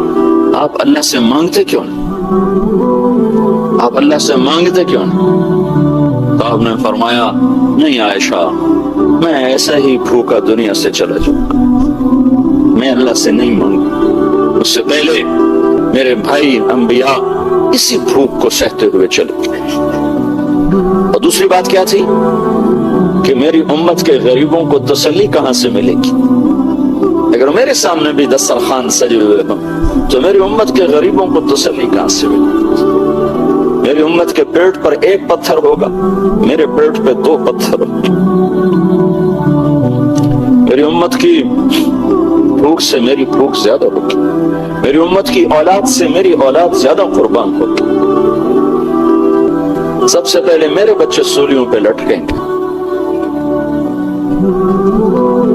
آپ اللہ سے مانگتے کیوں نہیں، آپ اللہ سے مانگتے کیوں نہیں؟ تو آپ نے فرمایا، نہیں عائشہ، میں ایسا ہی بھوکا دنیا سے چلا جاؤں گا، میں اللہ سے نہیں مانگوں. اس سے پہلے میرے بھائی انبیاء اسی بھوک کو سہتے ہوئے چلے. اور دوسری بات کیا تھی کہ میری امت کے غریبوں کو تسلی کہاں سے ملے گی؟ اگر میرے سامنے بھی دسترخوان سجے ہوئے ہوں تو میری امت کے غریبوں کو تسلی کہاں سے ملے گی؟ میری امت کے پیٹ پر ایک پتھر ہوگا، میرے پیٹ پہ 2 پتھر ہوگا. میری امت کی بھوک سے میری بھوک زیادہ ہوگی، میری امت کی اولاد سے میری اولاد زیادہ قربان ہوگی. سب سے پہلے میرے بچے سولیوں پہ لٹکیں گے،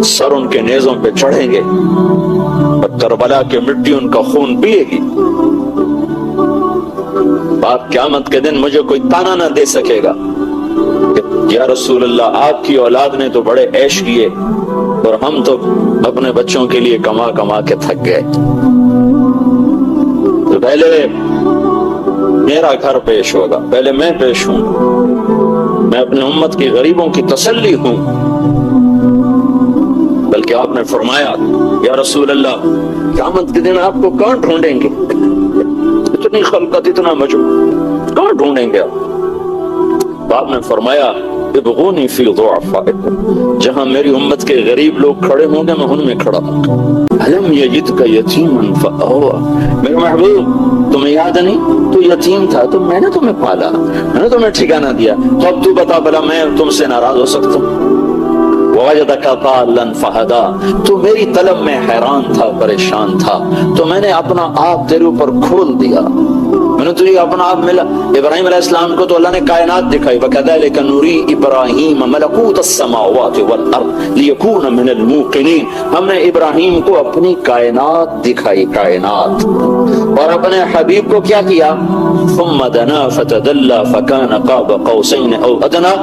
سر ان کے نیزوں پہ چڑھیں گے، اور کربلا کی مٹی ان کا خون پیے گی. آپ قیامت کے دن مجھے کوئی تانا نہ دے سکے گا کہ یا رسول اللہ آپ کی اولاد نے تو بڑے عیش کیے اور ہم تو اپنے بچوں کے لیے کما کما کے تھک گئے. تو پہلے میرا گھر پیش ہوگا، پہلے میں پیش ہوں، میں اپنے امت کی غریبوں کی تسلی ہوں. بلکہ آپ نے فرمایا، یا رسول اللہ قیامت کے دن آپ کو کون ڈھونڈیں گے؟ اتنی خلقت، اتنا مجموع، کون ڈھونڈیں گے آپ؟ آپ نے فرمایا، ابغونی فی ضعفائکم، جہاں میری امت کے غریب لوگ کھڑے ہوں گے میں ان میں کھڑا ہوں گا. الم یجدک یتیما فآوی، میرے محبوب تمہیں یاد نہیں تو یتیم تھا تو میں نے تمہیں پالا، میں نے تمہیں ٹھکانہ دیا، تو اب تو بتا بھلا میں تم سے ناراض ہو سکتا ہوں؟ وَوَجَدَكَ ضَالًّا فَهَدَىٰ، تو میری طلب میں حیران تھا، پریشان تھا، تو میں نے اپنا آپ تیرے اوپر کھول دیا، میں نے تجھے اپنا آپ ملا. ابراہیم علیہ السلام کو تو اللہ نے کائنات دکھائی، وَكَذَلِكَ نُرِي إِبْرَاهِيمَ مَلَكُوتَ السَّمَاوَاتِ وَالْأَرْضِ لِيَكُونَ مِنَ الْمُوقِنِينَ. ہم نے ابراہیم کو اپنی کائنات دکھائی، کائنات. اور اپنے حبیب کو کیا کیا؟ ثُمَّ دَنَا فَتَدَلَّى فَكَانَ قَابَ قَوْسَيْنِ أَوْ أَدْنَىٰ.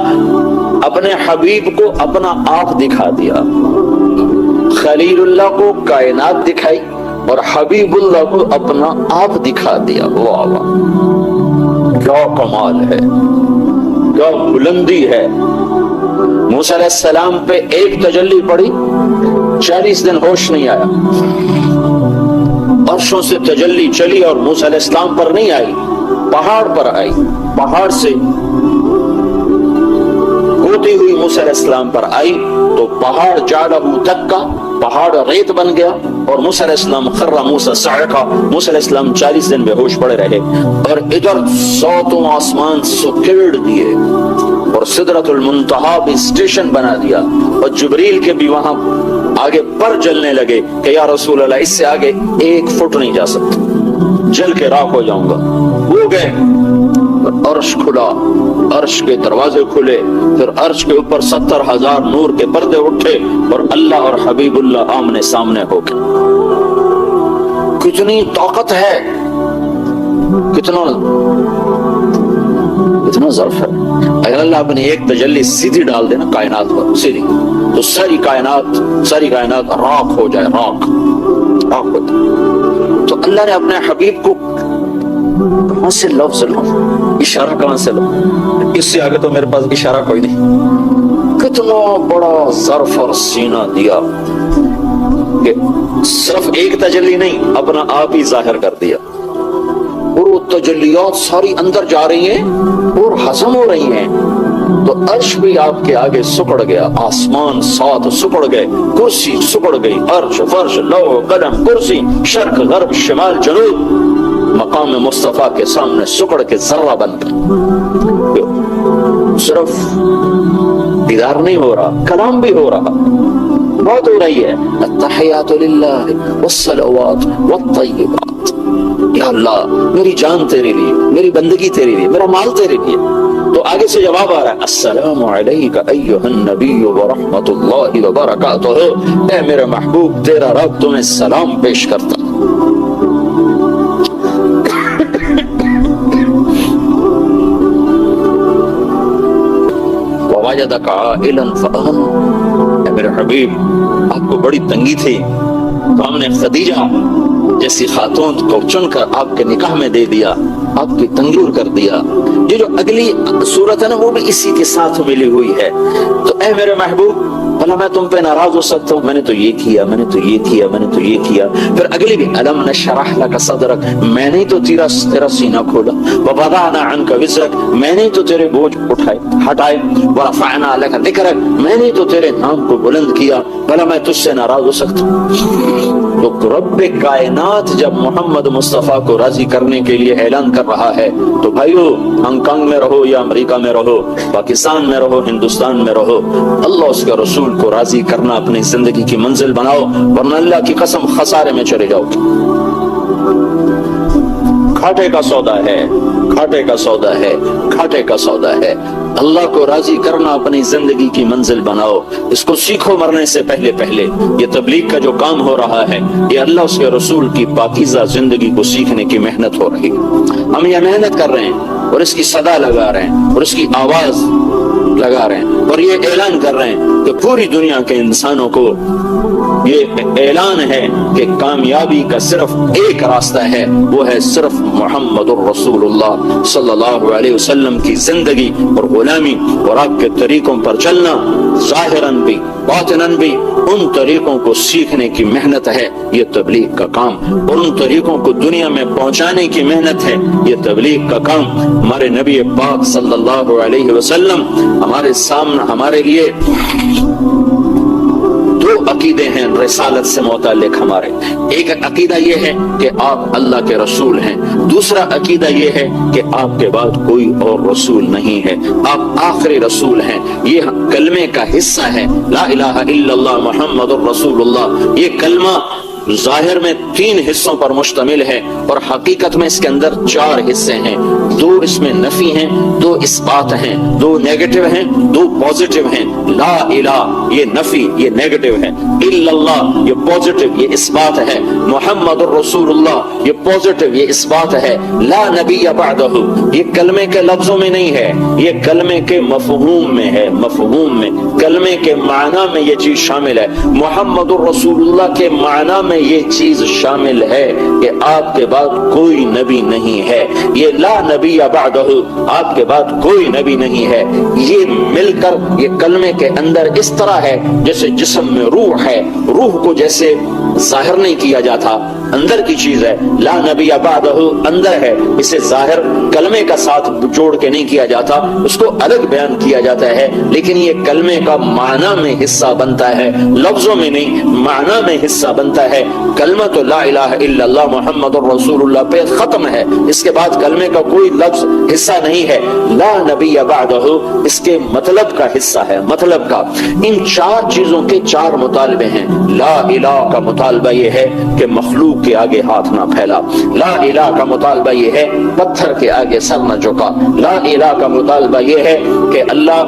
اپنے حبیب کو اپنا آپ دکھا دیا، خلیل اللہ کو کائنات دکھائی اور حبیب اللہ کو اپنا آپ دکھا دیا. واہ واہ، کیا کمال ہے، کیا بلندی ہے. موسیٰ علیہ السلام پہ ایک تجلی پڑی، 40 دن ہوش نہیں آیا. عرشوں سے تجلی چلی اور موسیٰ علیہ السلام پر نہیں آئی، پہاڑ پر آئی. پہاڑ سے ہوتی ہوئی موسیٰ علیہ السلام پر آئی تو پہاڑ جعلہ دکا، پہاڑ ریت بن گیا اور موسیٰ علیہ السلام خر موسیٰ صعقا، موسیٰ علیہ السلام 40 دن بے ہوش پڑے رہے. اور ادھر سوتوں آسمان سکیڑ دیے اور سدرۃ المنتہا بھی اسٹیشن بنا دیا، اور جبریل کے بھی وہاں آگے پر جلنے لگے کہ یا رسول اللہ اس سے آگے 1 فٹ نہیں جا سکتا، جل کے راکھ ہو جاؤں گا. وہ گئے، عرش کھلا، عرش کے دروازے کھلے، پھر عرش کے اوپر 70,000 نور کے پردے اٹھے اور اللہ اور حبیب اللہ آمنے سامنے ہو گئے. کتنی طاقت ہے، کتنا ظرف ہے. اگر اللہ اپنی ایک تجلی سیدھی ڈال دے نا کائنات پر، سیدھی، تو ساری کائنات راکھ ہو جائے، راکھ ہو جائے. تو اللہ نے اپنے حبیب کو کہاں سے لفظ لوں، اشارہ کہاں سے لوں، اس سے آگے تو میرے پاس اشارہ کوئی نہیں۔ کتنا بڑا ظرف اور سینہ دیا کہ صرف ایک تجلی نہیں، اپنا آپ ہی ظاہر کر دیا، اور وہ تجلیات ساری اندر جا رہی ہیں اور ہضم ہو رہی ہیں، تو عرش بھی آپ کے آگے سکڑ گیا، آسمان ساتھ سکڑ گئے، کرسی سکڑ گئی، عرش فرش لوح قلم کرسی شرق غرب شمال جنوب مقام مصطفیٰ کے سامنے سکڑ کے ذرہ بن گئے۔ صرف دیدار نہیں ہو رہا، کلام بھی ہو رہا، بات ہو رہی ہے، التحیات للہ والصلوات والطیبات، یا اللہ میری جان تیرے لیے، میری بندگی تیرے لیے، میرا مال تیرے لیے۔ تو آگے سے جواب آ رہا ہے، السلام علیک ایھا النبی ورحمۃ اللہ وبرکاتہ، اے میرے محبوب تیرا رب تمہیں سلام پیش کرتا۔ ووجدک عائلا فأغنى، اے میرے حبیب آپ کو بڑی تنگی تھی تو ہم نے خدیجہ جیسی خاتون کو چن کر آپ کے نکاح میں دے دیا، آپ کی تنگور کر دیا۔ یہ جو اگلی صورت ہے نا وہ بھی اسی کے ساتھ ملی ہوئی ہے۔ تو اے میرے محبوب بھلا میں تم پہ ناراض ہو سکتا ہوں، میں نے تو یہ کیا، میں نے تو یہ کیا، میں نے تو یہ کیا۔ پھر اگلی بھی الم نشرح لک صدرک، میں نے تو تیرا سینہ کھولا، ووضعنا عنک وزرک، میں نے تو تیرے بوجھ اٹھائے ہٹائے، ورفعنا لک ذکرک، میں نے تو تیرے نام کو بلند کیا، بھلا میں تجھ سے ناراض ہو سکتا ہوں؟ تو رب کائنات جب محمد مصطفیٰ کو راضی کرنے کے لیے اعلان کر رہا ہے تو بھائیو ہانگ کانگ میں رہو یا امریکہ میں رہو، پاکستان میں رہو، ہندوستان میں رہو، اللہ اس کے رسول کو راضی کرنا اپنی زندگی کی منزل بناؤ، ورنہ اللہ کی قسم خسارے میں چلے جاؤ گے۔ گھاٹے کا سودا ہے، گھاٹے کا سودا ہے، گھاٹے کا سودا ہے۔ اللہ کو راضی کرنا اپنی زندگی کی منزل بناؤ، اس کو سیکھو مرنے سے پہلے پہلے۔ یہ تبلیغ کا جو کام ہو رہا ہے یہ اللہ اس کے رسول کی پاکیزہ زندگی کو سیکھنے کی محنت ہو رہی ہے۔ ہم یہ محنت کر رہے ہیں اور اس کی صدا لگا رہے ہیں اور اس کی آواز لگا رہے ہیں اور یہ اعلان کر رہے ہیں کہ پوری دنیا کے انسانوں کو یہ اعلان ہے کہ کامیابی کا صرف ایک راستہ ہے، وہ ہے صرف محمد الرسول اللہ صلی اللہ علیہ وسلم کی زندگی اور غلامی اور آپ کے طریقوں پر چلنا، ظاہراً بھی باطناً بھی ان طریقوں کو سیکھنے کی محنت ہے یہ تبلیغ کا کام، اور ان طریقوں کو دنیا میں پہنچانے کی محنت ہے یہ تبلیغ کا کام۔ ہمارے نبی پاک صلی اللہ علیہ وسلم ہمارے سامنے ہمارے لیے دو عقیدے ہیں رسالت سے متعلق ہمارے۔ ایک عقیدہ یہ ہے کہ آپ اللہ کے رسول ہیں، دوسرا عقیدہ یہ ہے کہ آپ کے بعد کوئی اور رسول نہیں ہے، آپ آخری رسول ہیں۔ یہ کلمے کا حصہ ہے، لا الہ الا اللہ محمد الرسول اللہ۔ یہ کلمہ ظاہر میں 3 حصوں پر مشتمل ہے اور حقیقت میں اس کے اندر 4 حصے ہیں، 2 اس میں نفی ہیں، 2 اثبات ہیں، 2 نیگیٹو ہیں، 2 پوزیٹو ہیں۔ لا الہ یہ نفی یہ نیگیٹو ہے، الا اللہ یہ پوزیٹو یہ اثبات ہے، محمد الرسول اللہ یہ پوزیٹو یہ اثبات ہے، لا نبی بعدہ یہ کلمے کے لفظوں میں نہیں ہے، یہ کلمے کے مفہوم میں ہے، مفہوم میں کلمے کے معنی میں یہ چیز شامل ہے۔ محمد الرسول اللہ کے معنی میں یہ چیز شامل ہے کہ آپ کے بعد کوئی نبی نہیں ہے، یہ لا نبی بعدہ آپ کے بعد کوئی نبی نہیں ہے۔ یہ مل کر یہ کلمے کے اندر اس طرح ہے جیسے جسم میں روح ہے، روح کو جیسے ظاہر نہیں کیا جاتا، اندر کی چیز ہے، لا نبی بعدہ اندر ہے، اسے ظاہر کلمے کا ساتھ جوڑ کے نہیں کیا جاتا، اس کو الگ بیان کیا جاتا ہے، لیکن یہ کلمے کا معنی میں حصہ بنتا ہے، لفظوں میں نہیں، معنی میں حصہ بنتا ہے۔ کلمہ تو لا الہ الا اللہ محمد الرسول اللہ پہ ختم ہے، اس کے بعد کلمے کا کوئی لفظ حصہ نہیں ہے۔ لا نبی بعدہ اس کے مطلب کا حصہ ہے، مطلب کا۔ ان 4 چیزوں کے 4 مطالبے ہیں۔ لا الہ کا مطالبہ یہ ہے کہ مخلوق کے آگے ہاتھ نہ پھیلا، لا الہ کا مطالبہ یہ ہے پتھر کے آگے سر نہ جھکا، لا الہ کا مطالبہ یہ ہے کہ اللہ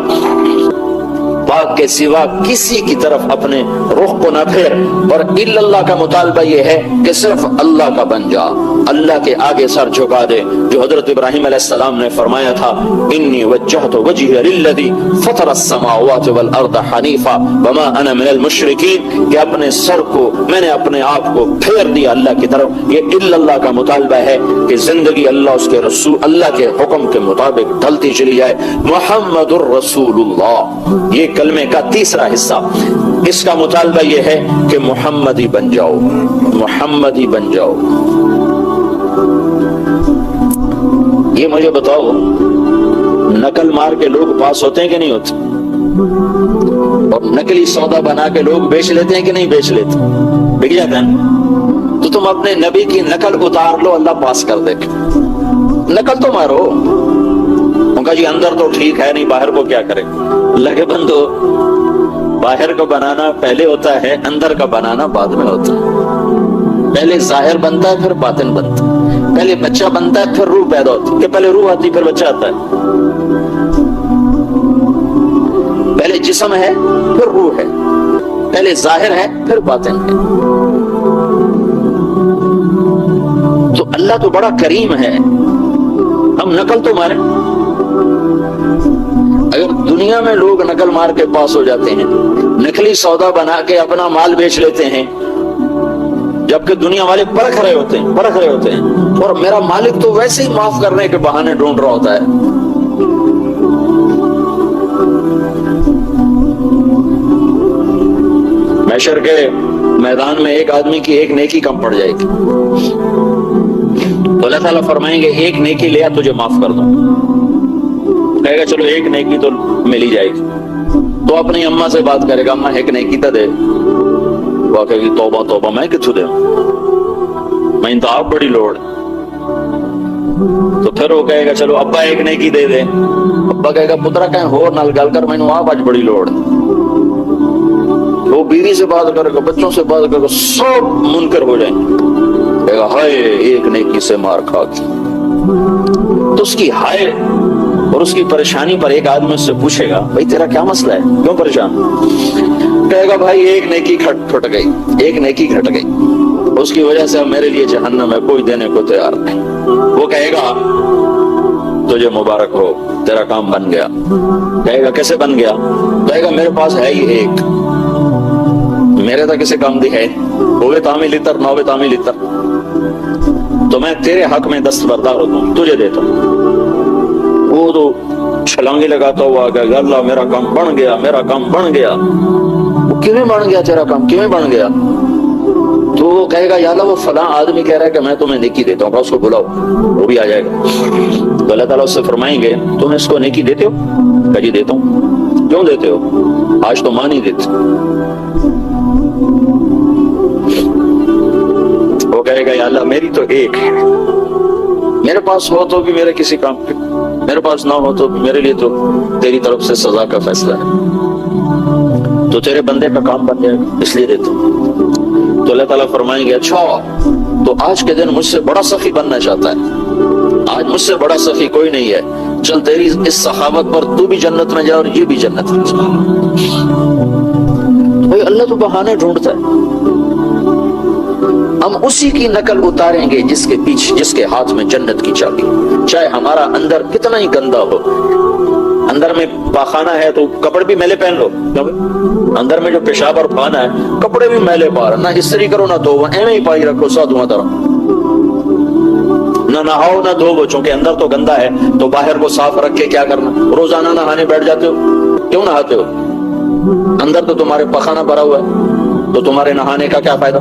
پاک کے سوا کسی کی طرف اپنے رخ کو نہ پھیر، اور الا اللہ کا مطالبہ یہ ہے کہ صرف اللہ کا بن جا، اللہ کے آگے سر جھکا دے، جو حضرت ابراہیم علیہ السلام نے فرمایا تھا انی وجہت وجہی للذی فطر السماوات والارض حنیفا وما انا من المشرکین، کہ اپنے سر کو میں نے اپنے آپ کو پھیر دیا اللہ کی طرف۔ یہ الا اللہ کا مطالبہ ہے کہ زندگی اللہ اس کے رسول اللہ کے حکم کے مطابق ڈھلتی چلی جائے۔ محمد الرسول اللہ، یہ کلمے کا تیسرا حصہ، اس کا مطالبہ یہ ہے کہ محمدی بن جاؤ، محمدی بن جاؤ۔ یہ مجھے بتاؤ، نقل مار کے لوگ پاس ہوتے ہیں کہ نہیں ہوتے؟ اور نقلی سودا بنا کے لوگ بیچ لیتے ہیں کہ نہیں بیچ لیتے؟ بک جاتے ہیں۔ تو تم اپنے نبی کی نقل اتار لو، اللہ پاس کر دے۔ نقل تو مارو، ان کا جی اندر تو ٹھیک ہے نہیں، باہر کو کیا کرے؟ اللہ کے بندو، باہر کو بنانا پہلے ہوتا ہے، اندر کا بنانا بعد میں ہوتا ہے۔ پہلے ظاہر بنتا ہے پھر باطن بنتا ہے، پہلے بچہ بنتا ہے پھر روح پیدا ہوتی ہے، کہ پہلے روح آتی پھر بچہ آتا ہے؟ پہلے جسم ہے پھر روح ہے، پہلے ظاہر ہے پھر باطن ہے۔ تو اللہ تو بڑا کریم ہے، ہم نقل تو ماریں۔ اگر دنیا میں لوگ نقل مار کے پاس ہو جاتے ہیں، نقلی سودا بنا کے اپنا مال بیچ لیتے ہیں، جبکہ دنیا والے پرکھ رہے ہوتے ہیں، اور میرا مالک تو ویسے ہی معاف کرنے کے بہانے ڈھونڈ رہا ہوتا ہے۔ محشر کے میدان میں ایک آدمی کی ایک نیکی کم پڑ جائے گی، تو اللہ تعالیٰ فرمائیں گے ایک نیکی لیا تجھے معاف کر دوں۔ کہے گا چلو ایک نیکی تو مل ہی جائے گی، تو اپنی اماں سے بات کرے گا، اماں ایک نیکی تو دے۔ وہ کہے گی توبہ توبہ، میں کتھوں دے، میں تو آپ بڑی لوڑ۔ تو پھر وہ کہے گا چلو ابا ایک نیکی دے دے۔ ابا کہے گا پترا کہیں ہور نال گل کر، میں نے آپ آج بڑی لوڑ۔ وہ بیوی سے بات کرے گا، بچوں سے بات کرے گا، سب منکر ہو جائیں گے۔ کہے گا ہائے ایک نیکی سے مار کھا کے۔ تو اس کی ہائے اور اس کی پریشانی پر ایک آدمی اس سے پوچھے گا بھائی تیرا کیا مسئلہ ہے، کیوں پریشان؟ کہے گا بھائی ایک نیکی کھٹ گئی، ایک نیکی کھٹ گئی، اس کی وجہ سے میرے لیے جہنم ہے، کوئی دینے کو تیار نہیں۔ وہ کہے گا تجھے مبارک ہو، تیرا کام بن گیا۔ کہے گا کیسے بن گیا؟ کہے گا میرے پاس ہے ہی ایک، میرے تک کسی کام دی ہے، ہوئے تامی لتر نہ ہوئے تامی لتر، تو میں تیرے حق میں دستبردار ہوتا ہوں، تجھے دیتا ہوں۔ وہ تو چھلانگی لگاتا ہوا کہ اللہ میرا کام بن گیا، میرا کام بن گیا۔ وہ کیوں بن گیا تیرا کام، کیوں بن گیا؟ تو وہ کہے گا یا اللہ وہ فلاں آدمی کہہ رہا ہے کہ میں تمہیں نیکی دیتا ہوں، اس کو بلاؤ، وہ بھی آ جائے گا۔ تو اللہ تعالیٰ اس سے فرمائیں گے تم اس کو نیکی دیتے ہو؟ کہ جی دیتا ہوں۔ کیوں دیتے ہو؟ آج تو ماں نہیں دیتی۔ وہ کہے گا یا اللہ میری تو ایک ہے، میرے پاس ہو تو بھی میرے کسی کام پہ، میرے پاس نہ ہو تو میرے لیے تو تیری طرف سے سزا کا فیصلہ ہے، تو تیرے بندے کا کام بن جائے گا، اس لیے دیتا ہوں۔ تو اللہ تعالیٰ فرمائیں گے اچھا تو آج کے دن مجھ سے بڑا سخی بننا چاہتا ہے، آج مجھ سے بڑا سخی کوئی نہیں ہے، چل تیری اس سخاوت پر تو بھی جنت میں جا اور یہ بھی جنت میں جا۔ بھائی اللہ تو بہانے ڈھونڈتا ہے، ہم اسی کی نقل اتاریں گے جس کے پیچھے، جس کے ہاتھ میں جنت کی چابی، چاہے ہمارا اندر کتنا ہی گندا ہو۔ اندر میں پاخانہ ہے تو کپڑے بھی میلے پہن لو، اندر میں جو پیشاب اور پانا ہے کپڑے بھی میلے پا رہا، نہ استری کرو نہ دھو، ایویں ہی پائی رکھو سادھواں طرح، نہ نہاؤ نہ دھو، چونکہ اندر تو گندا ہے تو باہر کو صاف رکھ کے کیا کرنا؟ روزانہ نہانے بیٹھ جاتے ہو، کیوں نہاتے ہو؟ اندر تو تمہارے پاخانہ بھرا ہوا ہے تو تمہارے نہانے کا کیا فائدہ؟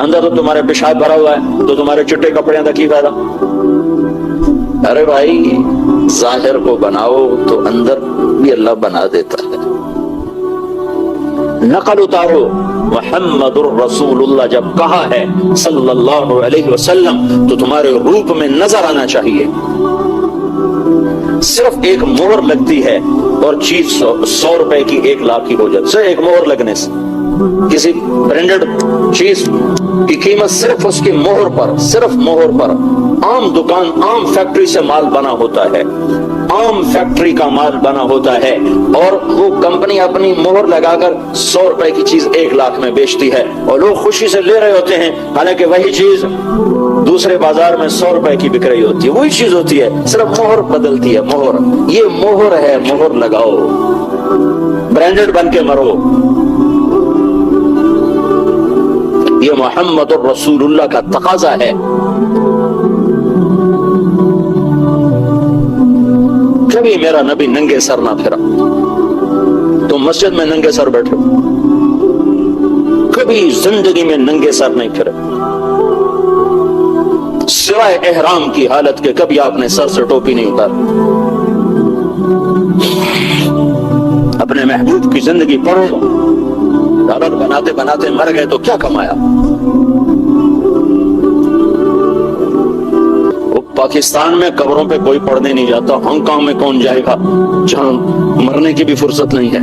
اندر تو تمہارے پیشاب بھرا ہوا ہے تو تمہارے چٹے کپڑے کا کی فائدہ؟ ارے بھائی ظاہر کو بناؤ تو اندر بھی اللہ بنا دیتا ہے۔ نقل اتارو، محمد الرسول اللہ جب کہا ہے صلی اللہ علیہ وسلم تو تمہارے روپ میں نظر آنا چاہیے۔ صرف ایک مہر لگتی ہے اور چیز 100 روپے کی 1 لاکھ کی ہو جاتی، صرف ایک مہر لگنے سے کسی برانڈڈ چیز کی قیمت صرف اس کی مہر پر، صرف مہر پر، عام دکان عام فیکٹری سے مال بنا ہوتا ہے، عام فیکٹری کا مال بنا ہوتا ہے اور وہ کمپنی اپنی مہر لگا کر 100 روپے کی چیز 1 لاکھ میں بیچتی ہے اور لوگ خوشی سے لے رہے ہوتے ہیں، حالانکہ وہی چیز دوسرے بازار میں 100 روپے کی بک رہی ہوتی ہے، وہی چیز ہوتی ہے، صرف مہر بدلتی ہے۔ مہر، یہ مہر ہے، مہر لگاؤ، برانڈڈ بن کے مرو۔ یہ محمد الرسول اللہ کا تقاضا ہے۔ کبھی میرا نبی ننگے سر نہ پھرا، تم مسجد میں ننگے سر بیٹھو، کبھی زندگی میں ننگے سر نہیں پھرے، سوائے احرام کی حالت کے کبھی آپ نے سر سے ٹوپی نہیں اتاری۔ اپنے محبوب کی زندگی پڑھو، ڈالر بناتے بناتے مر گئے تو کیا کمایا؟ پاکستان میں قبروں پہ کوئی پڑھنے نہیں جاتا، ہانگ کانگ میں کون جائے گا جہاں مرنے کی بھی فرصت نہیں ہے؟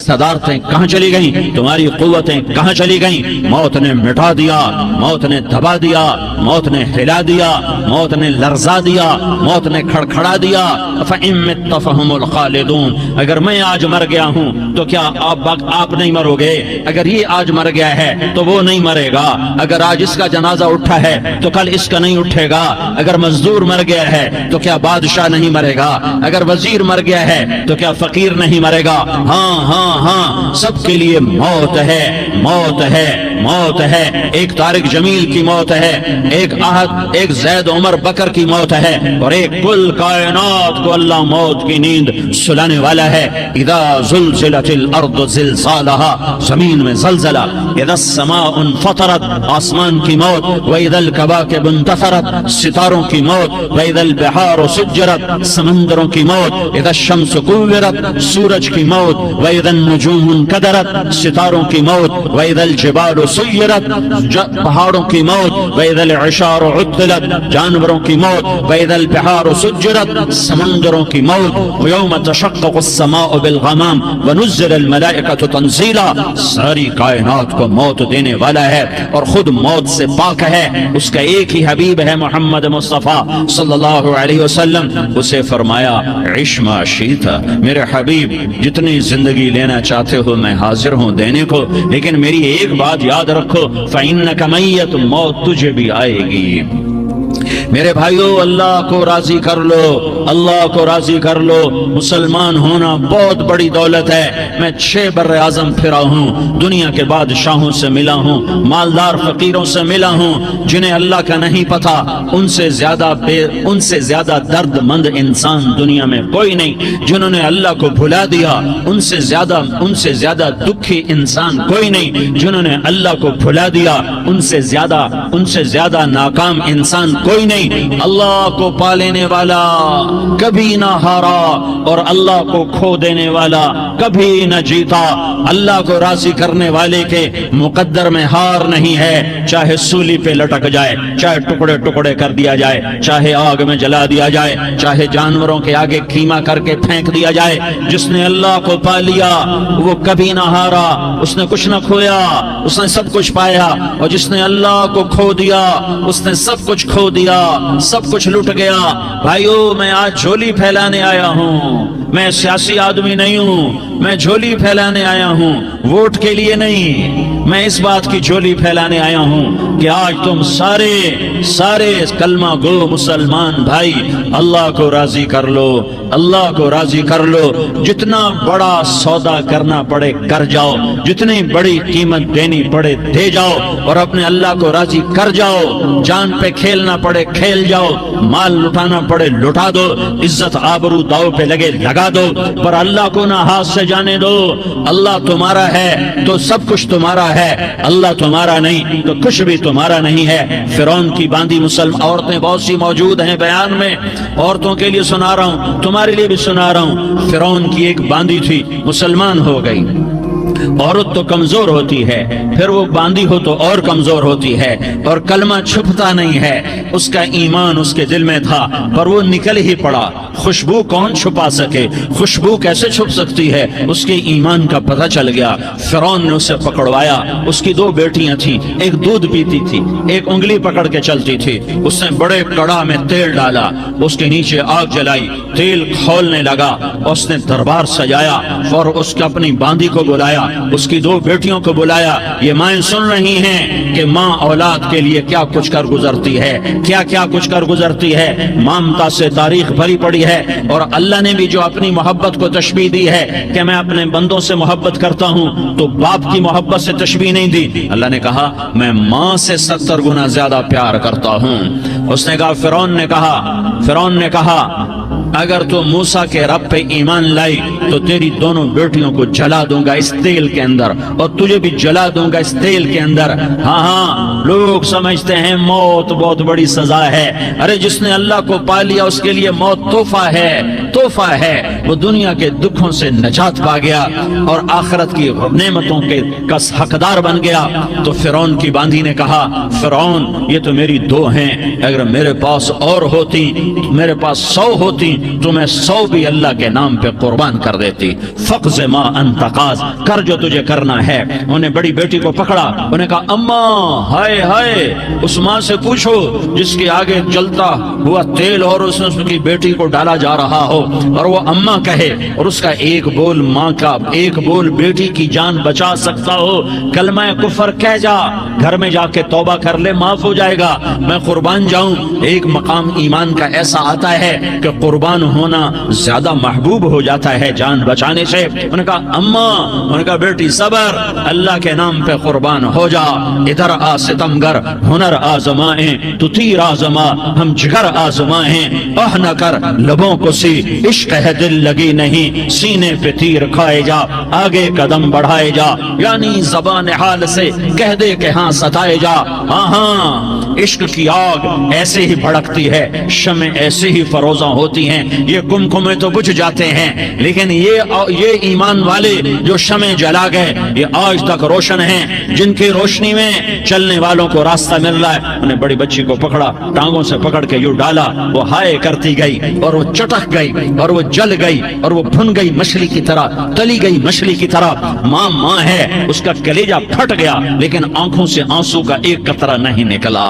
صدارتیں کہاں چلی گئیں؟ تمہاری قوتیں کہاں چلی گئیں؟ موت نے مٹا دیا، موت نے دبا دیا، موت نے ہلا دیا، موت نے لرزا دیا، موت نے کھڑکھڑا دیا۔ فَإِن مِتَّ فَهُمُ الْخَالِدُونَ، اگر میں آج مر گیا ہوں تو کیا آپ نہیں مرو گے؟ اگر یہ آج مر گیا ہے تو وہ نہیں مرے گا، اگر آج اس کا جنازہ اٹھا ہے تو کل اس کا نہیں اٹھے گا، اگر مزدور مر گیا ہے تو کیا بادشاہ نہیں مرے گا، اگر وزیر مر گیا ہے تو کیا فقیر نہیں مرے گا؟ ہاں ہاں ہاں، سب کے لیے موت ہے، موت ہے، موت ہے۔ ایک طارق جمیل کی موت ہے، ایک احد، ایک زید عمر بکر کی موت ہے، اور ایک کل کائنات کو اللہ موت کی نیند سلانے والا ہے۔ اذا زلزلت الارض زلزالها، زمین میں زلزلہ، اذا السماء انفطرت، آسمان کی موت، واذا الكواكب انتثرت، ستاروں کی موت، واذا البحار سجرت، سمندروں کی موت، اذا الشمس كورت، سورج کی موت، واذا النجوم انكدرت، ستاروں کی موت، واذا الجبال سيرت، پہاڑوں کی موت، واذا العشار عطلت، جانوروں کی موت، واذا البحار سجرت، سمندروں کی موت، ويوم تشقق السماء بالغمام ونزل الملائكة تنزيلا، ساری کائنات کو موت دینے والا ہے اور خود موت سے پاک ہے۔ اس کا ایک ہی حبیب ہے محمد مصطفیٰ صلی اللہ علیہ وسلم، اسے فرمایا عش ما شئت، میرے حبیب جتنی زندگی لینا چاہتے ہو میں حاضر ہوں دینے کو، لیکن میری ایک بات یاد رکھو، فَإِنَّكَ مَيَّتٌ، موت تجھے بھی آئے گی۔ میرے بھائیو، اللہ کو راضی کر لو، اللہ کو راضی کر لو۔ مسلمان ہونا بہت بڑی دولت ہے۔ میں 6 بر اعظم پھرا ہوں، دنیا کے بادشاہوں سے ملا ہوں، مالدار فقیروں سے ملا ہوں، جنہیں اللہ کا نہیں پتا، ان سے زیادہ درد مند انسان دنیا میں کوئی نہیں۔ جنہوں نے اللہ کو بھلا دیا، ان سے زیادہ دکھی انسان کوئی نہیں۔ جنہوں نے اللہ کو بھلا دیا، ان سے زیادہ ناکام انسان کوئی نہیں۔ اللہ کو پا لینے والا کبھی نہ ہارا اور اللہ کو کھو دینے والا کبھی نہ جیتا۔ اللہ کو راضی کرنے والے کے مقدر میں ہار نہیں ہے، چاہے سولی پہ لٹک جائے، چاہے ٹکڑے ٹکڑے کر دیا جائے، چاہے آگ میں جلا دیا جائے، چاہے جانوروں کے آگے کیما کر کے پھینک دیا جائے۔ جس نے اللہ کو پا لیا وہ کبھی نہ ہارا، اس نے کچھ نہ کھویا، اس نے سب کچھ پایا، اور جس نے اللہ کو کھو دیا اس نے سب کچھ کھو دیا، سب کچھ لٹ گیا۔ بھائیو، میں آج جھولی پھیلانے آیا ہوں، میں سیاسی آدمی نہیں ہوں، میں جھولی پھیلانے آیا ہوں، ووٹ کے لیے نہیں۔ میں اس بات کی جھولی پھیلانے آیا ہوں کہ آج تم سارے کلمہ گو مسلمان بھائی اللہ کو راضی کر لو، اللہ کو راضی کر لو۔ جتنا بڑا سودا کرنا پڑے کر جاؤ، جتنی بڑی قیمت دینی پڑے دے جاؤ، اور اپنے اللہ کو راضی کر جاؤ۔ جان پہ کھیلنا پڑے کھیل جاؤ، مال لٹانا پڑے لٹا دو، عزت آبرو داؤ پہ لگے لگا دو، پر اللہ کو نہ ہاتھ سے جانے دو۔ اللہ تمہارا ہے تو سب کچھ تمہارا ہے، اللہ تمہارا نہیں تو کچھ بھی تمہارا نہیں ہے۔ فرعون کی باندھی مسلم عورتیں بہت سی موجود ہیں بیان میں، عورتوں کے لیے سنا رہا ہوں، تمہارے لیے بھی سنا رہا ہوں۔ فرعون کی ایک باندھی تھی، مسلمان ہو گئی، عورت تو کمزور ہوتی ہے، پھر وہ باندھی ہو تو اور کمزور ہوتی ہے، اور کلمہ چھپتا نہیں ہے۔ اس کا ایمان اس کے دل میں تھا پر وہ نکل ہی پڑا۔ خوشبو کون چھپا سکے؟ خوشبو کیسے چھپ سکتی ہے؟ اس کے ایمان کا پتہ چل گیا۔ فرعون نے اسے پکڑوایا۔ اس کی 2 بیٹیاں تھیں، ایک دودھ پیتی تھی، ایک انگلی پکڑ کے چلتی تھی۔ اس نے بڑے کڑا میں تیل ڈالا، اس کے نیچے آگ جلائی، تیل کھولنے لگا، اس نے دربار سجایا اور اس کے اپنی باندھی کو بلایا، اس کی 2 بیٹیوں کو بلایا۔ یہ مائیں سن رہی ہیں کہ ماں اولاد کے لیے کیا کچھ کر گزرتی ہے، کیا کچھ کر گزرتی ہے۔ مامتا سے تاریخ بھری پڑی ہے، اور اللہ نے بھی جو اپنی محبت کو تشبیہ دی ہے کہ میں اپنے بندوں سے محبت کرتا ہوں، تو باپ کی محبت سے تشبیہ نہیں دی۔ اللہ نے کہا میں ماں سے 70 گنا زیادہ پیار کرتا ہوں۔ اس نے کہا فرعون نے کہا اگر تو موسیٰ کے رب پہ ایمان لائی تو تیری دونوں بیٹیوں کو جلا دوں گا اس تیل کے اندر، اور تجھے بھی جلا دوں گا اس تیل کے اندر۔ ہاں لوگ سمجھتے ہیں موت بہت بڑی سزا ہے۔ ارے جس نے اللہ کو پا لیا اس کے لیے موت تحفہ ہے۔ وہ دنیا کے دکھوں سے نجات پا گیا اور آخرت کی نعمتوں کے حقدار بن گیا۔ تو فرعون کی باندھی نے کہا فرعون یہ تو میری 2 ہیں، اگر میرے پاس اور ہوتی، میرے پاس 100 ہوتی تو میں 100 بھی اللہ کے نام پہ قربان کر دیتی۔ فقض ما انت قاض، کر جو تجھے کرنا ہے۔ انہیں بڑی بیٹی کو پکڑا، انہیں کہا اماں ہائے اس ماں سے پوچھو جس کے آگے جلتا ہوا تیل اور اس نے اس کی بیٹی کو ڈالا جا رہا ہو، اور وہ اماں کہے اور اس کا ایک بول ماں کا، ایک بول بیٹی کی جان بچا سکتا ہو، کلمہ کفر کہہ جا، گھر میں جا کے توبہ کر لے، معاف ہو جائے گا، میں قربان جاؤں۔ ایک مقام ایمان کا ایسا آتا ہے کہ قربان ہونا زیادہ محبوب ہو جاتا ہے جان بچانے سے۔ انہوں نے کہا اماں، انہوں نے کہا بیٹی صبر، اللہ کے نام پہ قربان ہو جا۔ ادھر آ ستمگر، ہنر آزمائیں تو تیر آزما، ہم جگر آزمائیں، اہ نہ کر لبوں کو سی، عشق ہے دل لگی نہیں، سینے پہ تیر کھائے جا، آگے قدم بڑھائے جا، یعنی زبان حال سے کہہ دے کہ ہاں ستائے جا۔ ہاں عشق کی آگ ایسے ہی بھڑکتی ہے، شمع ایسے ہی فروزاں ہوتی ہیں، یہ کمکمے تو بجھ جاتے ہیں، لیکن یہ ایمان والے جو شمع جلا گئے یہ آج تک روشن ہیں، جن کی روشنی میں چلنے والوں کو راستہ مل رہا ہے۔ انہیں بڑی بچی کو پکڑا، ٹانگوں سے پکڑ کے یوں ڈالا، وہ ہائے کرتی گئی اور وہ چٹک گئی اور وہ جل گئی اور وہ بھن گئی مچھلی کی طرح، تلی گئی مچھلی کی طرح۔ ماں ہے، اس کا کلیجہ پھٹ گیا لیکن آنکھوں سے آنسو کا ایک قطرہ نہیں نکلا۔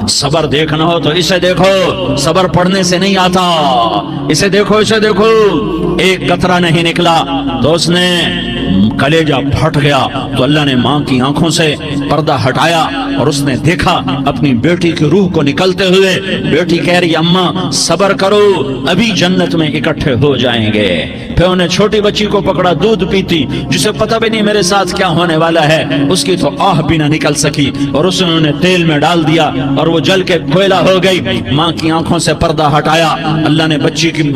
صبر دیکھنا ہو تو اسے دیکھو، صبر پڑھنے سے نہیں آتا، اسے دیکھو ایک قطرہ نہیں نکلا تو اس نے کلیجہ پھٹ گیا۔ تو اللہ نے ماں کی آنکھوں سے پردہ ہٹایا اور اس نے دیکھا اپنی بیٹی کی روح کو نکلتے ہوئے۔ بیٹی کہہ رہی اماں صبر کرو، ابھی جنت میں اکٹھے ہو جائیں گے۔ پھر انہیں چھوٹی بچی کو پکڑا، دودھ پیتی، جسے پتہ بھی نہیں میرے ساتھ کیا ہونے والا ہے، اس کی تو آہ بھی نہ نکل سکی، اور اس نے انہیں تیل میں ڈال دیا اور وہ جل کے کوئلہ ہو گئی۔ ماں کی آنکھوں سے پردہ ہٹایا، اللہ نے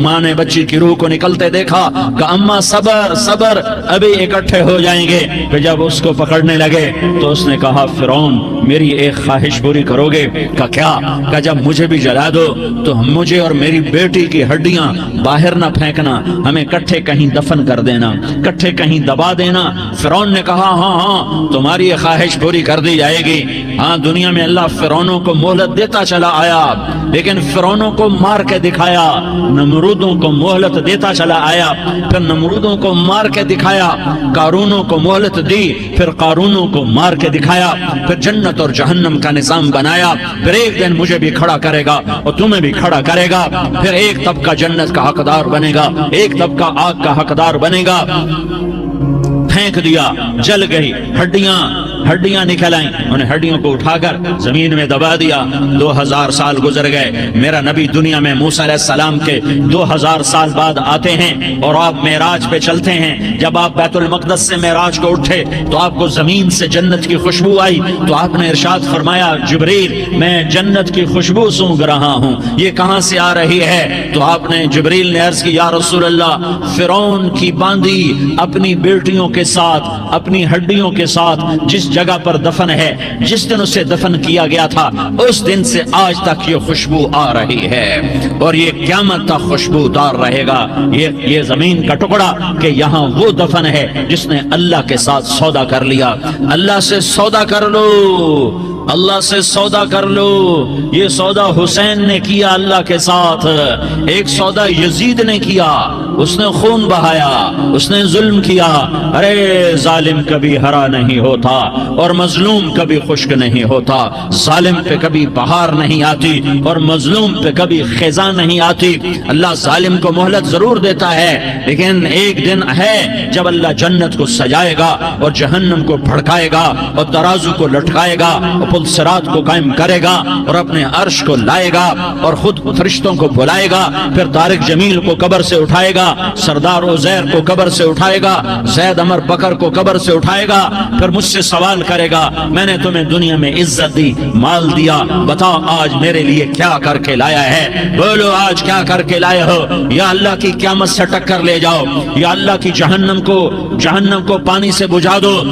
ماں نے بچی کی روح کو نکلتے دیکھا کہ اماں صبر ابھی اکٹھے ہو جائیں گے۔ پھر جب اس کو پکڑنے لگے تو اس نے کہا فرعون میری ایک خواہش پوری کرو گے؟ کہ جب مجھے بھی جلا دو تو مجھے اور میری بیٹی کی ہڈیاں باہر نہ پھینکنا، ہمیں کٹھے کہیں دفن کر دینا، کٹھے کہیں دبا دینا۔ فرعون نے کہا ہاں تمہاری یہ خواہش پوری کر دی جائے گی۔ ہاں دنیا میں اللہ فرعونوں کو مہلت دیتا چلا آیا، لیکن فرعونوں کو مار کے دکھایا، نمرودوں کو مہلت دیتا چلا آیا، پھر نمرودوں کو مار کے دکھایا، قارونوں کو مہلت دی، پھر قارونوں کو مار کے دکھایا، پھر جنت اور جہنم کا نظام بنایا۔ پھر ایک دن مجھے بھی کھڑا کرے گا اور تمہیں بھی کھڑا کرے گا، پھر ایک طبقہ جنت کا حقدار بنے گا، ایک طبقہ آگ کا حقدار بنے گا۔ پھینک دیا، جل گئی، ہڈیاں نکل آئیں، انہیں ہڈیوں کو اٹھا کر زمین میں دبا دیا۔ 2000 سال گزر گئے، میرا نبی دنیا میں موسیٰ علیہ السلام کے 2000 سال بعد آتے ہیں اور آپ معراج پہ چلتے ہیں۔ جب آپ بیت المقدس سے معراج کو اٹھے تو آپ کو زمین سے جنت کی خوشبو آئی، تو آپ نے ارشاد فرمایا جبریل میں جنت کی خوشبو سونگ رہا ہوں، یہ کہاں سے آ رہی ہے؟ تو آپ نے جبریل نے عرض کی یا رسول اللہ فرعون کی باندھی اپنی بیٹیوں کے ساتھ، اپنی ہڈیوں کے ساتھ جس جگہ پر دفن ہے جس دن اسے دفن کیا گیا تھا، اس دن سے آج تک یہ خوشبو آ رہی ہے اور یہ قیامت تک خوشبودار رہے گا۔ یہ زمین کا ٹکڑا کہ یہاں وہ دفن ہے جس نے اللہ کے ساتھ سودا کر لیا۔ اللہ سے سودا کر لو، اللہ سے سودا کر لو۔ یہ سودا حسین نے کیا اللہ کے ساتھ، ایک سودا یزید نے کیا، اس نے خون بہایا، اس نے ظلم کیا۔ ارے ظالم کبھی ہرا نہیں ہوتا اور مظلوم کبھی خشک نہیں ہوتا، ظالم پہ کبھی بہار نہیں آتی اور مظلوم پہ کبھی خزاں نہیں آتی۔ اللہ ظالم کو مہلت ضرور دیتا ہے، لیکن ایک دن ہے جب اللہ جنت کو سجائے گا اور جہنم کو بھڑکائے گا اور ترازو کو لٹکائے گا اور پل صراط کو قائم کرے گا اور اپنے عرش کو لائے گا اور خود فرشتوں کو بلائے گا، پھر طارق جمیل کو قبر سے اٹھائے گا، سردار عزیر کو قبر سے اٹھائے گا، زید عمر بکر کو قبر سے اٹھائے گا، پھر مجھ سے سوال کرے گا میں نے تمہیں دنیا میں عزت دی، مال دیا، بتاؤ آج میرے لیے کیا کر کے لایا ہے؟ بولو آج کیا کر کے لائے ہو؟ یا اللہ کی قیامت سے ٹکر لے جاؤ، یا اللہ کی جہنم کو پانی سے بجھا دو۔